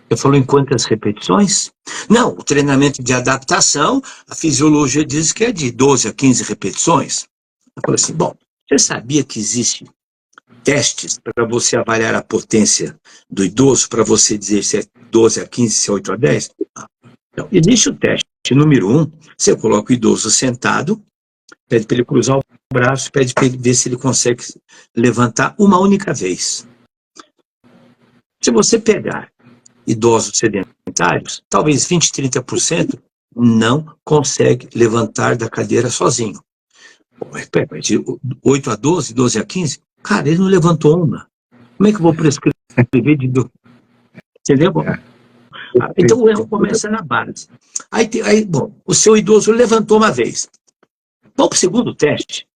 eu falo em quantas repetições? Não, o treinamento de adaptação, a fisiologia diz que é de 12 a 15 repetições. Eu falo assim, bom, você sabia que existe testes para você avaliar a potência do idoso, para você dizer se é 12 a 15, se é 8 a 10? Então, existe o teste número 1, você coloca o idoso sentado, pede para ele cruzar o braço, pede para ele ver se ele consegue levantar uma única vez. Se você pegar idosos sedentários, talvez 20, 30% não consegue levantar da cadeira sozinho. Mas de 8 a 12, 12 a 15, cara, ele não levantou uma. Como é que eu vou prescrever de 12? Entendeu? Então o erro começa na base. Bom, o seu idoso levantou uma vez. Vamos para o segundo teste.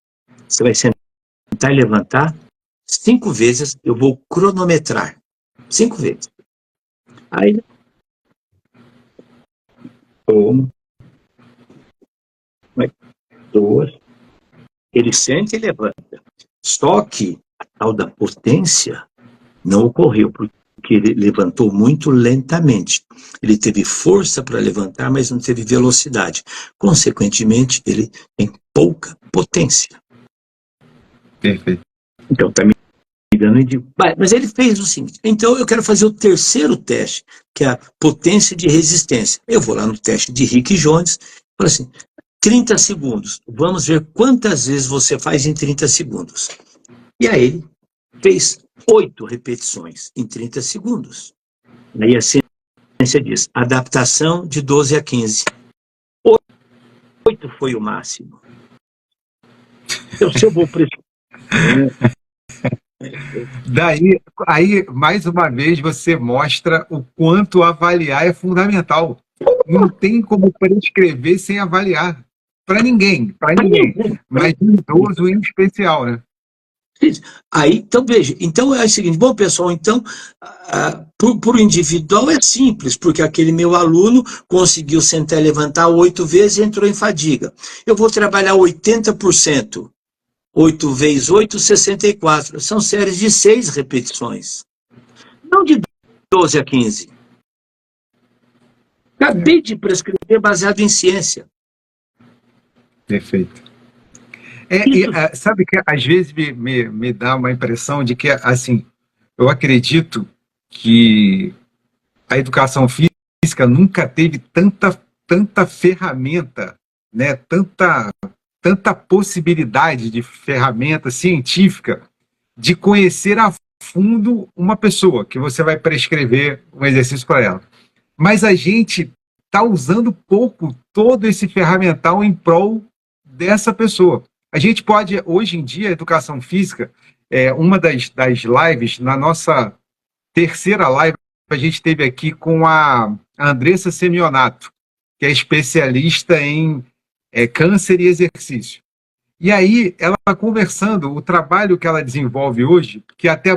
Você vai sentar e levantar 5 vezes, eu vou cronometrar. 5 vezes. Aí, uma, 2, ele sente e levanta. Só que a tal da potência não ocorreu, porque ele levantou muito lentamente. Ele teve força para levantar, mas não teve velocidade. Consequentemente, ele tem pouca potência. Perfeito. Então, está me dando indico. Mas ele fez o seguinte, então eu quero fazer o terceiro teste, que é a potência de resistência. Eu vou lá no teste de Rick Jones, falo assim, 30 segundos. Vamos ver quantas vezes você faz em 30 segundos. E aí ele fez 8 repetições em 30 segundos. Aí a ciência diz, adaptação de 12 a 15. 8 foi o máximo. Então, se eu vou Daí, aí, mais uma vez, você mostra o quanto avaliar é fundamental. Não tem como prescrever sem avaliar. Para ninguém. Mas o idoso em especial, né? Aí, então, veja, então é o seguinte, bom, pessoal, então, por individual é simples, porque aquele meu aluno conseguiu sentar e levantar 8 vezes e entrou em fadiga. Eu vou trabalhar 80%. 8 vezes 8, 64. São séries de 6 repetições. Não de 12 a 15. Acabei de prescrever baseado em ciência. Perfeito. Isso, Sabe que às vezes me dá uma impressão de que, assim, eu acredito que a educação física nunca teve tanta ferramenta, né? Tanta possibilidade de ferramenta científica de conhecer a fundo uma pessoa que você vai prescrever um exercício para ela. Mas a gente está usando pouco todo esse ferramental em prol dessa pessoa. A gente pode, hoje em dia, a educação física, uma das lives, na nossa terceira live, a gente teve aqui com a Andressa Semionato, que é especialista em câncer e exercício. E aí, ela conversando, o trabalho que ela desenvolve hoje, que até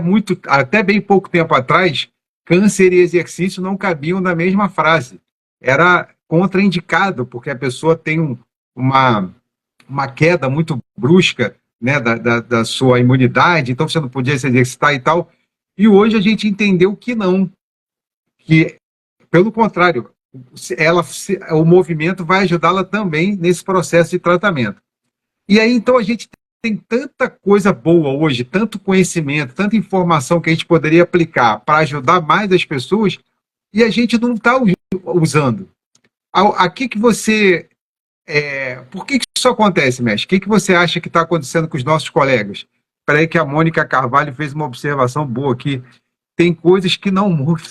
bem pouco tempo atrás, câncer e exercício não cabiam na mesma frase. Era contraindicado, porque a pessoa tem uma, uma queda muito brusca, né, da sua imunidade, então você não podia se exercitar e tal. E hoje a gente entendeu que não, que, pelo contrário, o movimento vai ajudá-la também nesse processo de tratamento. E aí, então, a gente tem tanta coisa boa hoje, tanto conhecimento, tanta informação que a gente poderia aplicar para ajudar mais as pessoas, e a gente não está usando. Aqui que você. Por que isso acontece, mestre? O que você acha que está acontecendo com os nossos colegas? Espera aí que a Mônica Carvalho fez uma observação boa aqui. Tem coisas que não mudam.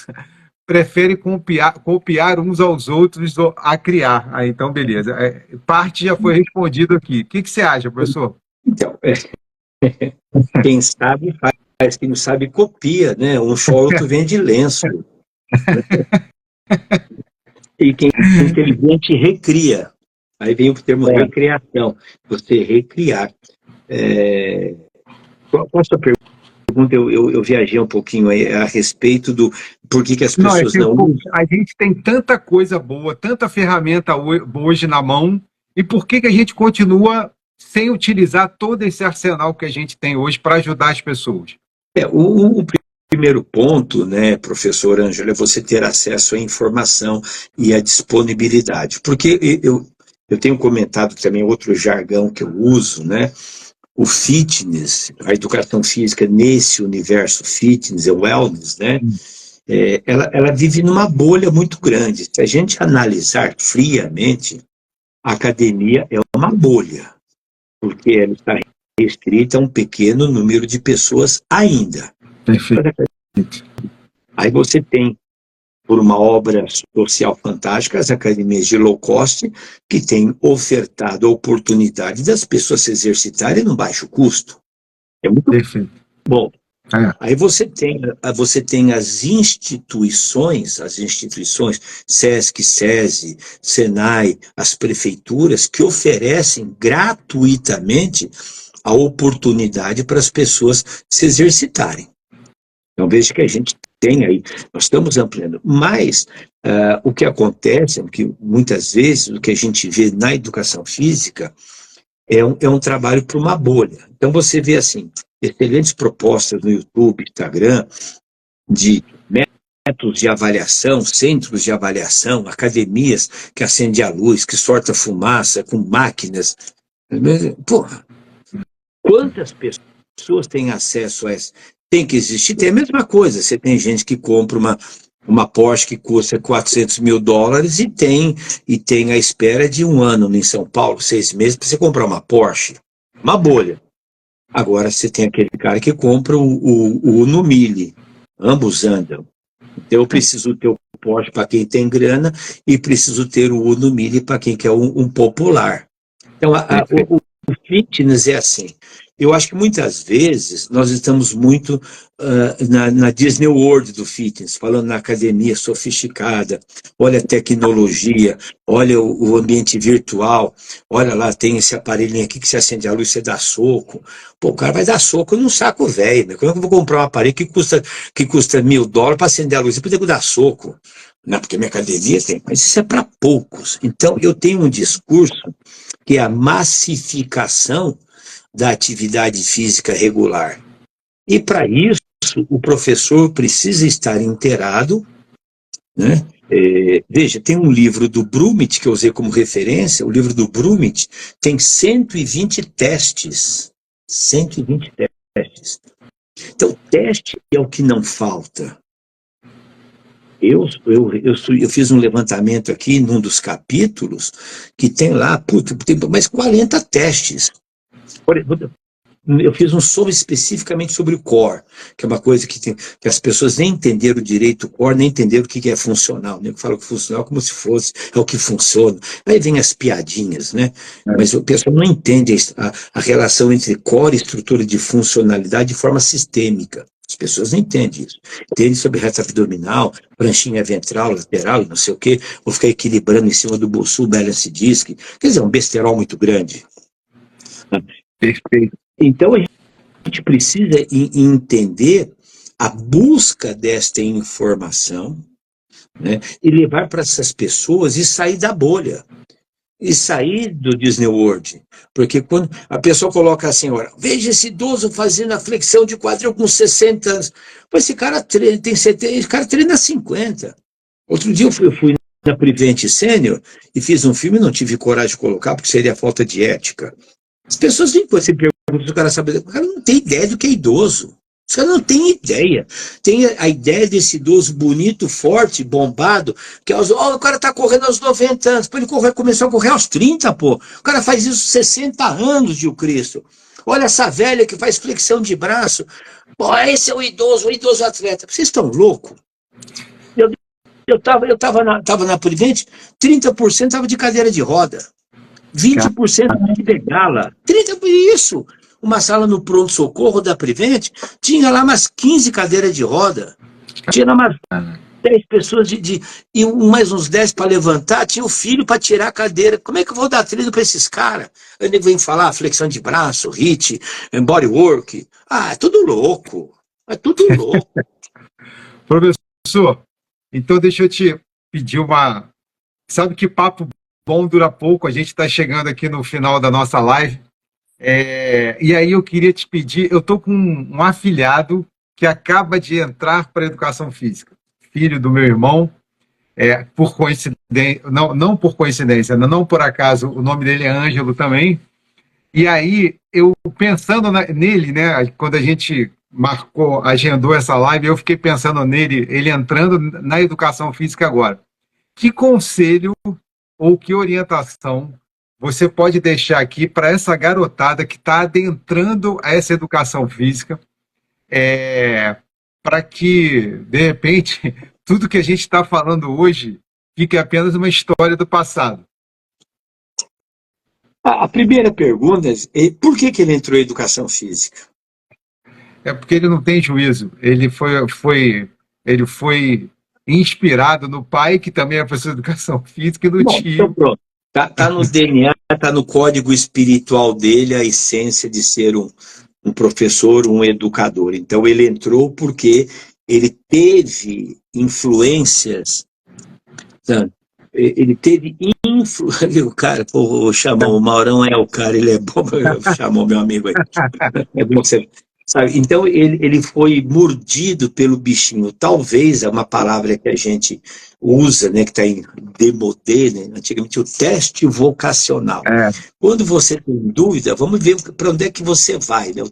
Prefere copiar uns aos outros a criar. Aí, então, beleza. Parte já foi respondido aqui. O que você acha, professor? então, quem sabe faz, quem não sabe copia, né? Um outro vende lenço. E quem é inteligente recria. Aí vem o termo recriação. Você recriar. Qual a sua pergunta? Eu viajei um pouquinho aí a respeito do por que as pessoas não usam. A gente tem tanta coisa boa, tanta ferramenta hoje na mão, e por que a gente continua sem utilizar todo esse arsenal que a gente tem hoje para ajudar as pessoas? O primeiro ponto, né, professor Ângelo, é você ter acesso à informação e à disponibilidade. Porque eu tenho comentado também outro jargão que eu uso, né? O fitness, a educação física nesse universo fitness, wellness, né? Ela vive numa bolha muito grande. Se a gente analisar friamente, a academia é uma bolha, porque ela está restrita a um pequeno número de pessoas ainda. Perfeito. Aí você tem, por uma obra social fantástica, as academias de low cost, que têm ofertado a oportunidade das pessoas se exercitarem no baixo custo. É muito Perfeito. bom. Aí você tem as instituições, SESC, SESI, SENAI, as prefeituras, que oferecem gratuitamente a oportunidade para as pessoas se exercitarem. Então, veja que a gente tem aí, nós estamos ampliando. Mas o que acontece é que, muitas vezes, o que a gente vê na educação física é um trabalho para uma bolha. Então, você vê, assim, excelentes propostas no YouTube, Instagram, de métodos de avaliação, centros de avaliação, academias que acendem a luz, que sorta fumaça com máquinas. Porra, quantas pessoas têm acesso a isso? Tem que existir, tem a mesma coisa. Você tem gente que compra uma Porsche que custa $400 mil e tem a espera de um ano em São Paulo, 6 meses, para você comprar uma Porsche. Uma bolha. Agora você tem aquele cara que compra o Uno Mille. Ambos andam. Então eu preciso ter o Porsche para quem tem grana e preciso ter o Uno Mille para quem quer um popular. Então o fitness é assim. Eu acho que muitas vezes nós estamos muito na Disney World do fitness, falando na academia sofisticada, olha a tecnologia, olha o ambiente virtual, olha lá, tem esse aparelhinho aqui que você acende a luz e você dá soco. Pô, o cara vai dar soco num saco velho, né? Como é que eu vou comprar um aparelho que custa $1.000 para acender a luz? Eu poderia dar soco. Não, porque minha academia tem, mas isso é para poucos. Então, eu tenho um discurso que é a massificação da atividade física regular. E, para isso, o professor precisa estar inteirado, né, Veja, tem um livro do Brumit que eu usei como referência. O livro do Brumit tem 120 testes. 120 testes. Então, teste é o que não falta. Eu fiz um levantamento aqui num dos capítulos que tem lá, tem mais 40 testes. Eu fiz um especificamente sobre o core, que é uma coisa que as pessoas nem entenderam direito o core, nem entenderam o que é funcional. Eu falo que funcional como se fosse, é o que funciona. Aí vem as piadinhas, né? Mas o pessoal não entende a relação entre core e estrutura de funcionalidade de forma sistêmica. As pessoas não entendem isso. Entendem sobre reta abdominal, pranchinha ventral, lateral e não sei o quê. Vou ficar equilibrando em cima do bolso, balance disc. Quer dizer, um besterol muito grande. Perfeito. Então, a gente precisa entender a busca desta informação, né, e levar para essas pessoas e sair da bolha, e sair do Disney World. Porque quando a pessoa coloca assim, olha, veja esse idoso fazendo a flexão de quadril com 60 anos. Mas esse cara tem 70, esse cara treina 50. Outro dia eu fui na Prevent Senior e fiz um filme e não tive coragem de colocar, porque seria falta de ética. As pessoas vêm com você pergunta, o cara sabe, o cara não tem ideia do que é idoso. Os caras não têm ideia. Tem a ideia desse idoso bonito, forte, bombado, que o cara tá correndo aos 90 anos, para ele começar a correr aos 30, pô. O cara faz isso 60 anos, Gil Cristo. Olha essa velha que faz flexão de braço. Pô, esse é o idoso atleta. Vocês estão loucos? Eu tava na Prevent, 30% tava de cadeira de roda. 20% de bengala. 30% isso. Uma sala no pronto-socorro da Prevent tinha lá umas 15 cadeiras de roda. Tinha lá umas 10 pessoas e mais uns 10 para levantar. Tinha o filho para tirar a cadeira. Como é que eu vou dar treino para esses caras? Ele vem falar flexão de braço, HIIT, bodywork. É tudo louco. É tudo louco. Professor, então deixa eu te pedir uma... Sabe que papo bom dura pouco, a gente está chegando aqui no final da nossa live, e aí eu queria te pedir, eu estou com um afilhado que acaba de entrar para a educação física, filho do meu irmão, por coincidência, não por coincidência, não por acaso, o nome dele é Ângelo também, e aí eu pensando nele, né, quando a gente agendou essa live, eu fiquei pensando nele, ele entrando na educação física agora. Que conselho ou que orientação você pode deixar aqui para essa garotada que está adentrando a essa educação física, para que, de repente, tudo que a gente está falando hoje fique apenas uma história do passado? A primeira pergunta é por que ele entrou em educação física? É porque ele não tem juízo. Ele foi inspirado no pai, que também é professor de educação física, e no tio. Então pronto. Tá no DNA, tá no código espiritual dele a essência de ser um professor, um educador. Então ele entrou porque ele teve influências, ele teve influência. O cara, o Maurão é o cara, ele é bom, chamou meu amigo aí. É bom que você... Sabe? Então, ele foi mordido pelo bichinho. Talvez é uma palavra que a gente usa, né, que está em demodé, né, antigamente, o teste vocacional. Quando você tem dúvida, vamos ver para onde é que você vai. Né,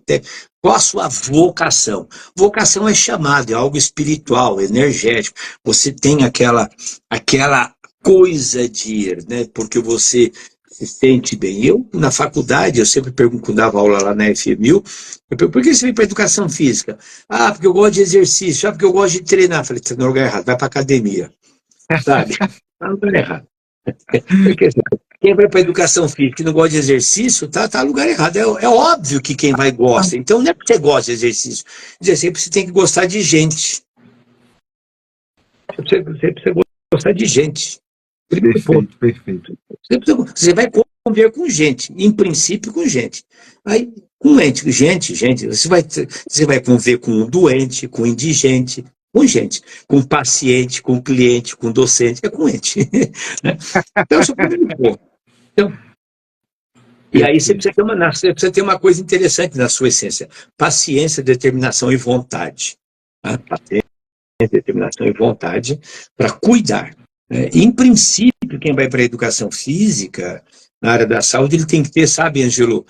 qual a sua vocação? Vocação é chamado, é algo espiritual, energético. Você tem aquela coisa de ir, né, porque você se sente bem. Eu, na faculdade, eu sempre pergunto, quando dava aula lá na FMU, eu pergunto, por que você vem para educação física? Porque eu gosto de exercício, porque eu gosto de treinar. Eu falei, tá no lugar errado, vai para academia. Sabe? Tá no lugar errado. Porque, quem vai para educação física e não gosta de exercício, tá no lugar errado. É óbvio que quem vai gosta. Então, não é porque você gosta de exercício. Você tem que gostar de gente. Você precisa gostar de gente. Perfeito. Você vai conviver com gente, em princípio com gente. Aí, com gente, você vai conviver com um doente, com um indigente, com gente, com paciente, com cliente, com docente, com gente. Então, isso é e aí você precisa ter uma coisa interessante na sua essência: paciência, determinação e vontade. Paciência, determinação e vontade para cuidar. Em princípio, quem vai para a educação física, na área da saúde, ele tem que ter, sabe, Ângelo,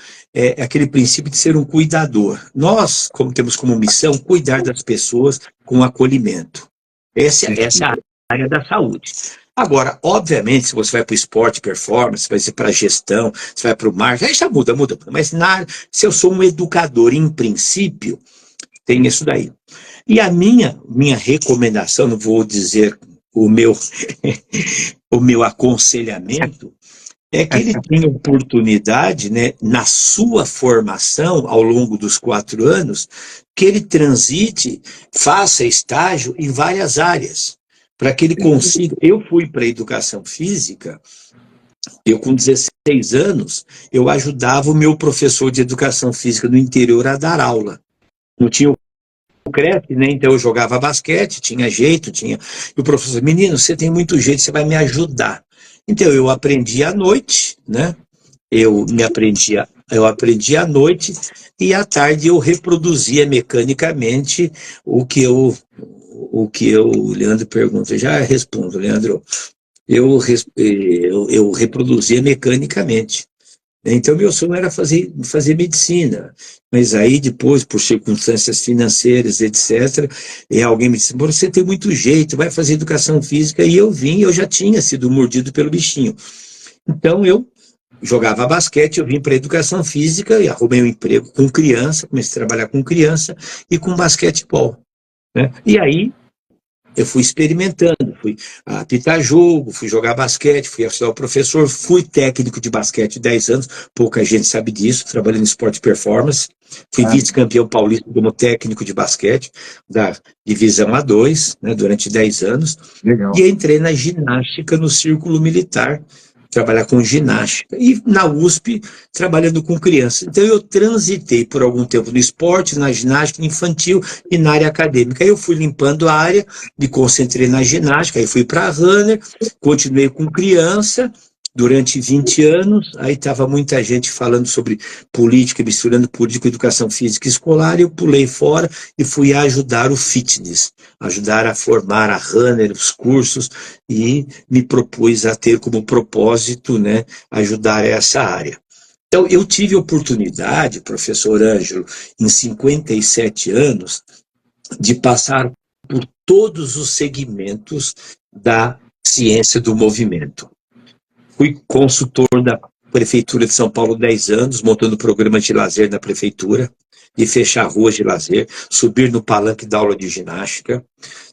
aquele princípio de ser um cuidador. Nós, como temos como missão, cuidar das pessoas com acolhimento. Essa é a área da saúde. Agora, obviamente, se você vai para o esporte, performance, vai ser para a gestão, você vai para o marketing, aí já muda. Mas se eu sou um educador, em princípio, tem isso daí. E a minha recomendação, não vou dizer o meu, o meu aconselhamento, é que ele tenha oportunidade, né, na sua formação, ao longo dos 4 anos, que ele transite, faça estágio em várias áreas, para que ele consiga... Eu fui para a educação física, eu com 16 anos, eu ajudava o meu professor de educação física no interior a dar aula. Não tinha o CREF, né? Então eu jogava basquete, tinha jeito, e o professor, menino, você tem muito jeito, você vai me ajudar. Então eu aprendi à noite, né? Eu aprendi à noite e à tarde eu reproduzia mecanicamente o que o Leandro pergunta. Já respondo, Leandro. Eu reproduzia mecanicamente. Então, meu sonho era fazer medicina. Mas aí, depois, por circunstâncias financeiras, etc., alguém me disse, você tem muito jeito, vai fazer educação física. E eu já tinha sido mordido pelo bichinho. Então, eu jogava basquete, eu vim para a educação física e arrumei um emprego com criança, comecei a trabalhar com criança e com basquetebol, né? E aí, eu fui experimentando, fui apitar jogo, fui jogar basquete, fui ajudar o professor, fui técnico de basquete 10 anos, pouca gente sabe disso, trabalhei no esporte performance, fui vice-campeão paulista como técnico de basquete, da divisão A2, né, durante 10 anos, Legal. E entrei na ginástica no círculo militar, trabalhar com ginástica, e na USP, trabalhando com crianças. Então, eu transitei por algum tempo no esporte, na ginástica infantil e na área acadêmica. Aí eu fui limpando a área, me concentrei na ginástica, aí fui para a runner, continuei com criança durante 20 anos, aí estava muita gente falando sobre política, misturando política, educação física e escolar, e eu pulei fora e fui ajudar o fitness, ajudar a formar a runner, os cursos, e me propus a ter como propósito, né, ajudar essa área. Então, eu tive oportunidade, professor Ângelo, em 57 anos, de passar por todos os segmentos da ciência do movimento. Fui consultor da Prefeitura de São Paulo 10 anos, montando programas de lazer na Prefeitura, de fechar ruas de lazer, subir no palanque da aula de ginástica,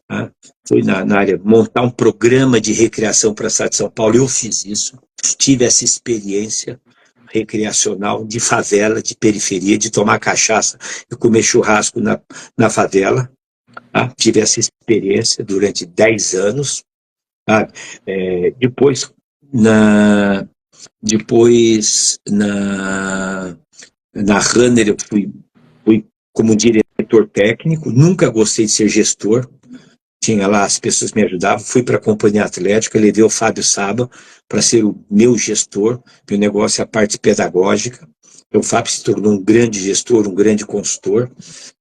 tá? Fui na área, montar um programa de recreação para a cidade de São Paulo, eu fiz isso, tive essa experiência recreacional de favela, de periferia, de tomar cachaça e comer churrasco na favela, tá? Tive essa experiência durante 10 anos, tá? Depois na Runner eu fui como diretor técnico, nunca gostei de ser gestor, tinha lá, as pessoas me ajudavam, fui para a companhia atlética, levei o Fábio Saba para ser o meu gestor, meu negócio é a parte pedagógica, o Fábio se tornou um grande gestor, um grande consultor,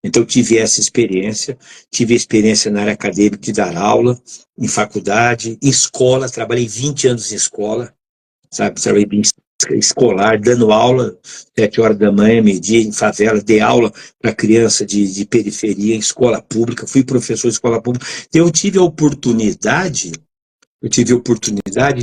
então tive essa experiência, tive experiência na área acadêmica de dar aula, em faculdade, em escola, trabalhei 20 anos em escola, sabe, trabalhei em escolar, dando aula, 7 horas da manhã, meio-dia, em favela, dei aula para criança de periferia, em escola pública, fui professor de escola pública, então eu tive a oportunidade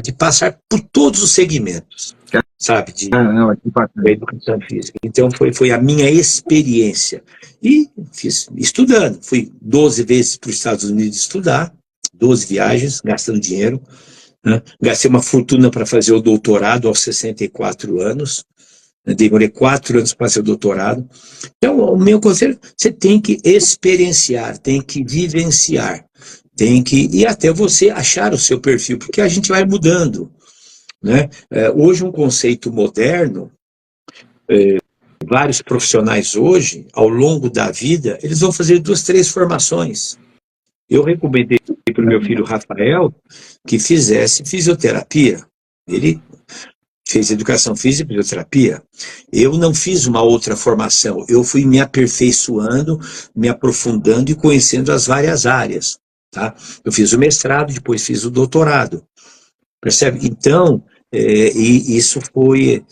de passar por todos os segmentos, sabe, da educação física. Então foi a minha experiência. E fiz estudando, fui 12 vezes para os Estados Unidos estudar, 12 viagens, gastando dinheiro, né? Gastei uma fortuna para fazer o doutorado aos 64 anos, né? Demorei 4 anos para fazer o doutorado. Então, o meu conselho, você tem que experienciar, tem que vivenciar, e até você achar o seu perfil, porque a gente vai mudando, né? Hoje, um conceito moderno, vários profissionais hoje, ao longo da vida, eles vão fazer 2, 3 formações. Eu recomendei para o meu filho Rafael que fizesse fisioterapia. Ele fez educação física e fisioterapia. Eu não fiz uma outra formação, eu fui me aperfeiçoando, me aprofundando e conhecendo as várias áreas, tá? Eu fiz o mestrado, depois fiz o doutorado. percebe? Então, e isso foi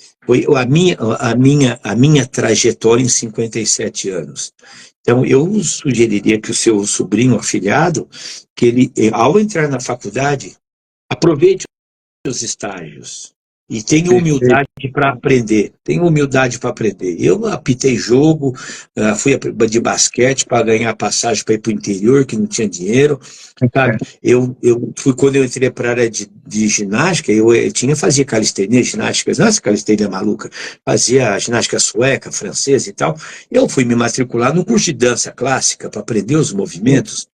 a minha trajetória em 57 anos. Então, eu sugeriria que o seu sobrinho afilhado, que ele, ao entrar na faculdade, aproveite os estágios e tenha Perfeito. humildade para aprender. Tenha humildade para aprender. Eu apitei jogo, fui de basquete para ganhar passagem para ir para o interior, que não tinha dinheiro. Sabe? Eu fui, quando eu entrei para a área de ginástica, fazia calistenia, ginástica, nossa, calistenia maluca, fazia ginástica sueca, francesa e tal. Eu fui me matricular no curso de dança clássica para aprender os movimentos.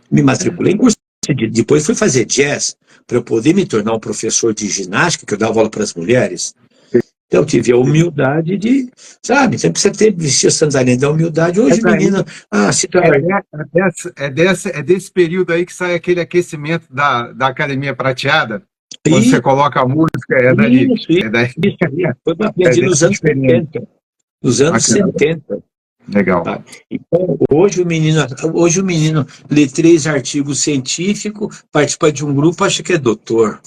Me matriculei em curso depois fui fazer jazz para eu poder me tornar um professor de ginástica, que eu dava aula para as mulheres. Então eu tive a humildade de, sabe, sempre você ter vestir a sandália da humildade. Hoje, menina, se torna. É desse período aí que sai aquele aquecimento da Academia Prateada, quando você Isso, coloca a música, é dali. isso, É daí. foi uma aprendi nos dessa anos experiência. 70. Nos anos Bacana. 70. Legal. Tá? Então, hoje o menino lê 3 artigos científicos, participa de um grupo, acha que é doutor.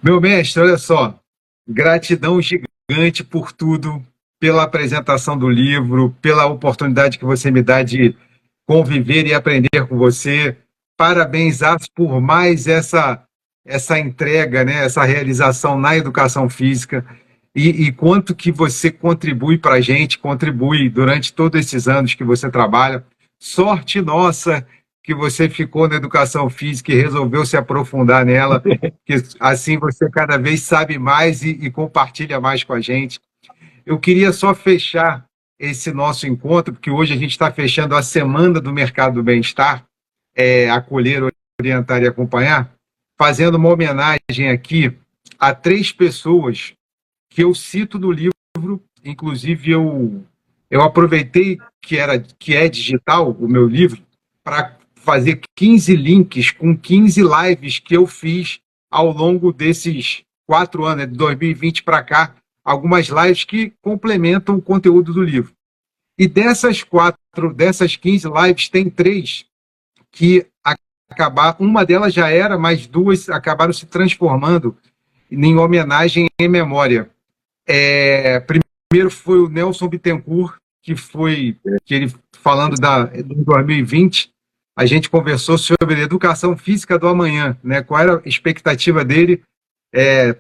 Meu mestre, olha só, gratidão gigante por tudo, pela apresentação do livro, pela oportunidade que você me dá de conviver e aprender com você. Parabéns por mais essa entrega, né, essa realização na educação física e quanto que você contribui para a gente, contribui durante todos esses anos que você trabalha. Sorte nossa que você ficou na educação física e resolveu se aprofundar nela, que assim você cada vez sabe mais e compartilha mais com a gente. Eu queria só fechar esse nosso encontro, porque hoje a gente está fechando a Semana do Mercado do Bem-Estar, acolher, orientar e acompanhar, fazendo uma homenagem aqui a 3 pessoas que eu cito no livro, inclusive eu aproveitei que é digital o meu livro, para fazer 15 links com 15 lives que eu fiz ao longo desses 4 anos, de 2020 para cá, algumas lives que complementam o conteúdo do livro. E dessas 15 lives, tem 3 que uma delas já era, mas 2 acabaram se transformando em homenagem em memória. Primeiro foi o Nelson Bittencourt, que ele falando de 2020, a gente conversou sobre educação física do amanhã, né? Qual era a expectativa dele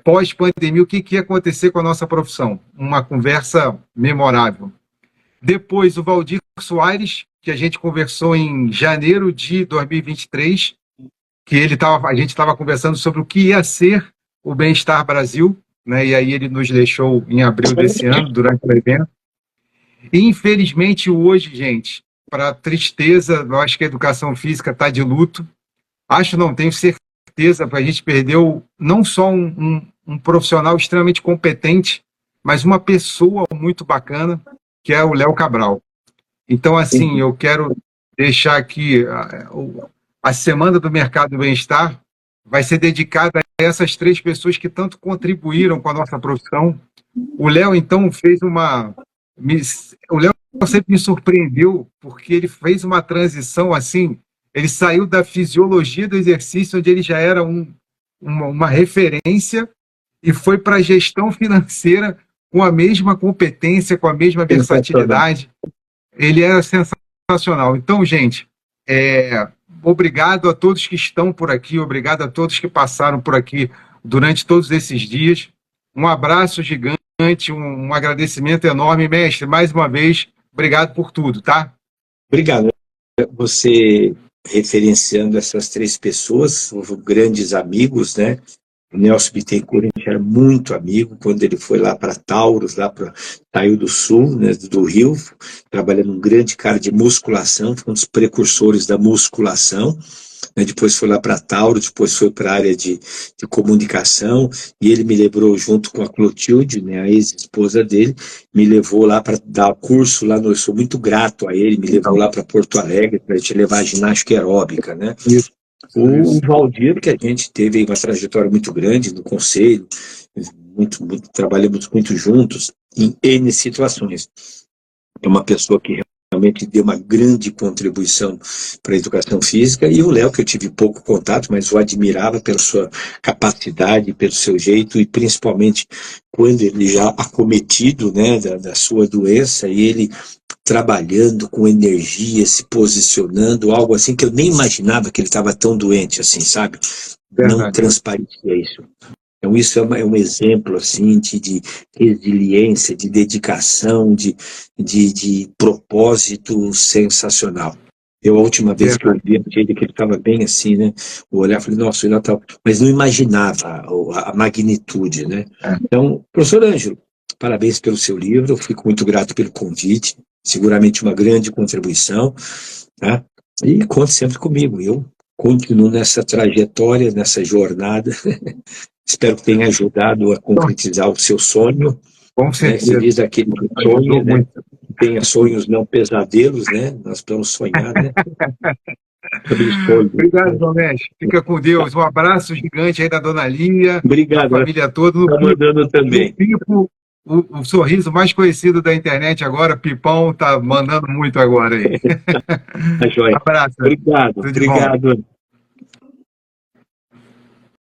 pós-pandemia, o que ia acontecer com a nossa profissão. Uma conversa memorável. Depois, o Valdir Soares, que a gente conversou em janeiro de 2023, que a gente estava conversando sobre o que ia ser o Bem-Estar Brasil, né? E aí ele nos deixou em abril desse ano, durante o evento. E, infelizmente, hoje, gente, para tristeza, eu acho que a educação física está de luto. Não tenho certeza, porque a gente perdeu não só um profissional extremamente competente, mas uma pessoa muito bacana, que é o Léo Cabral. Então, assim, eu quero deixar aqui a Semana do Mercado do Bem-Estar vai ser dedicada a essas 3 pessoas que tanto contribuíram com a nossa profissão. O Léo, então, o Léo sempre me surpreendeu, porque ele fez uma transição assim, ele saiu da fisiologia do exercício, onde ele já era uma referência, e foi para a gestão financeira com a mesma competência, com a mesma versatilidade. Ele era sensacional. Então, gente, obrigado a todos que estão por aqui, obrigado a todos que passaram por aqui durante todos esses dias. Um abraço gigante, um agradecimento enorme, mestre. Mais uma vez, obrigado por tudo, tá? Obrigado. Você referenciando essas 3 pessoas, grandes amigos, né? O Nelson Bittencourt, a gente era muito amigo quando ele foi lá para Taurus, saiu do sul, né, do Rio, trabalhando um grande cara de musculação, foi um dos precursores da musculação, né, depois foi lá para Taurus, depois foi para a área de comunicação, e ele me levou junto com a Clotilde, né, a ex-esposa dele, me levou lá para dar curso lá, eu sou muito grato a ele, me levou lá para Porto Alegre, para a gente levar a ginástica aeróbica, né? O Valdir, que a gente teve uma trajetória muito grande no conselho, trabalhamos muito juntos em N situações. É uma pessoa que realmente deu uma grande contribuição para a educação física, e o Léo, que eu tive pouco contato, mas o admirava pela sua capacidade, pelo seu jeito, e principalmente quando ele já acometido, né, da sua doença, e ele trabalhando com energia, se posicionando, algo assim que eu nem imaginava que ele estava tão doente assim, sabe? Não Verdade. transparecia isso. Então, isso é um exemplo assim, de resiliência, de dedicação, de propósito sensacional. Eu, a última vez que eu Verdade. vi ele, que ele estava bem assim, né? O olhar, falei, nossa, ele tá... Mas não imaginava a magnitude, né? É. Então, professor Ângelo, parabéns pelo seu livro, eu fico muito grato pelo convite, seguramente uma grande contribuição, tá? E conte sempre comigo, eu continuo nessa trajetória, nessa jornada. Espero que tenha ajudado a Então, concretizar o seu sonho, com né? Se certeza, diz aquele que sonha, ajudou né? muito. Tenha sonhos, não pesadelos, né? Nós vamos sonhar, né? Sobre sonhos, Obrigado, né? Doméstic. Fica com Deus. Um abraço gigante aí da Dona Lia, da Obrigado, ela família toda. está mandando No também. Pipo, o sorriso mais conhecido da internet agora, Pipão, tá mandando muito agora aí. Tá joia. Abraço. Obrigado, Tudo de bom. obrigado.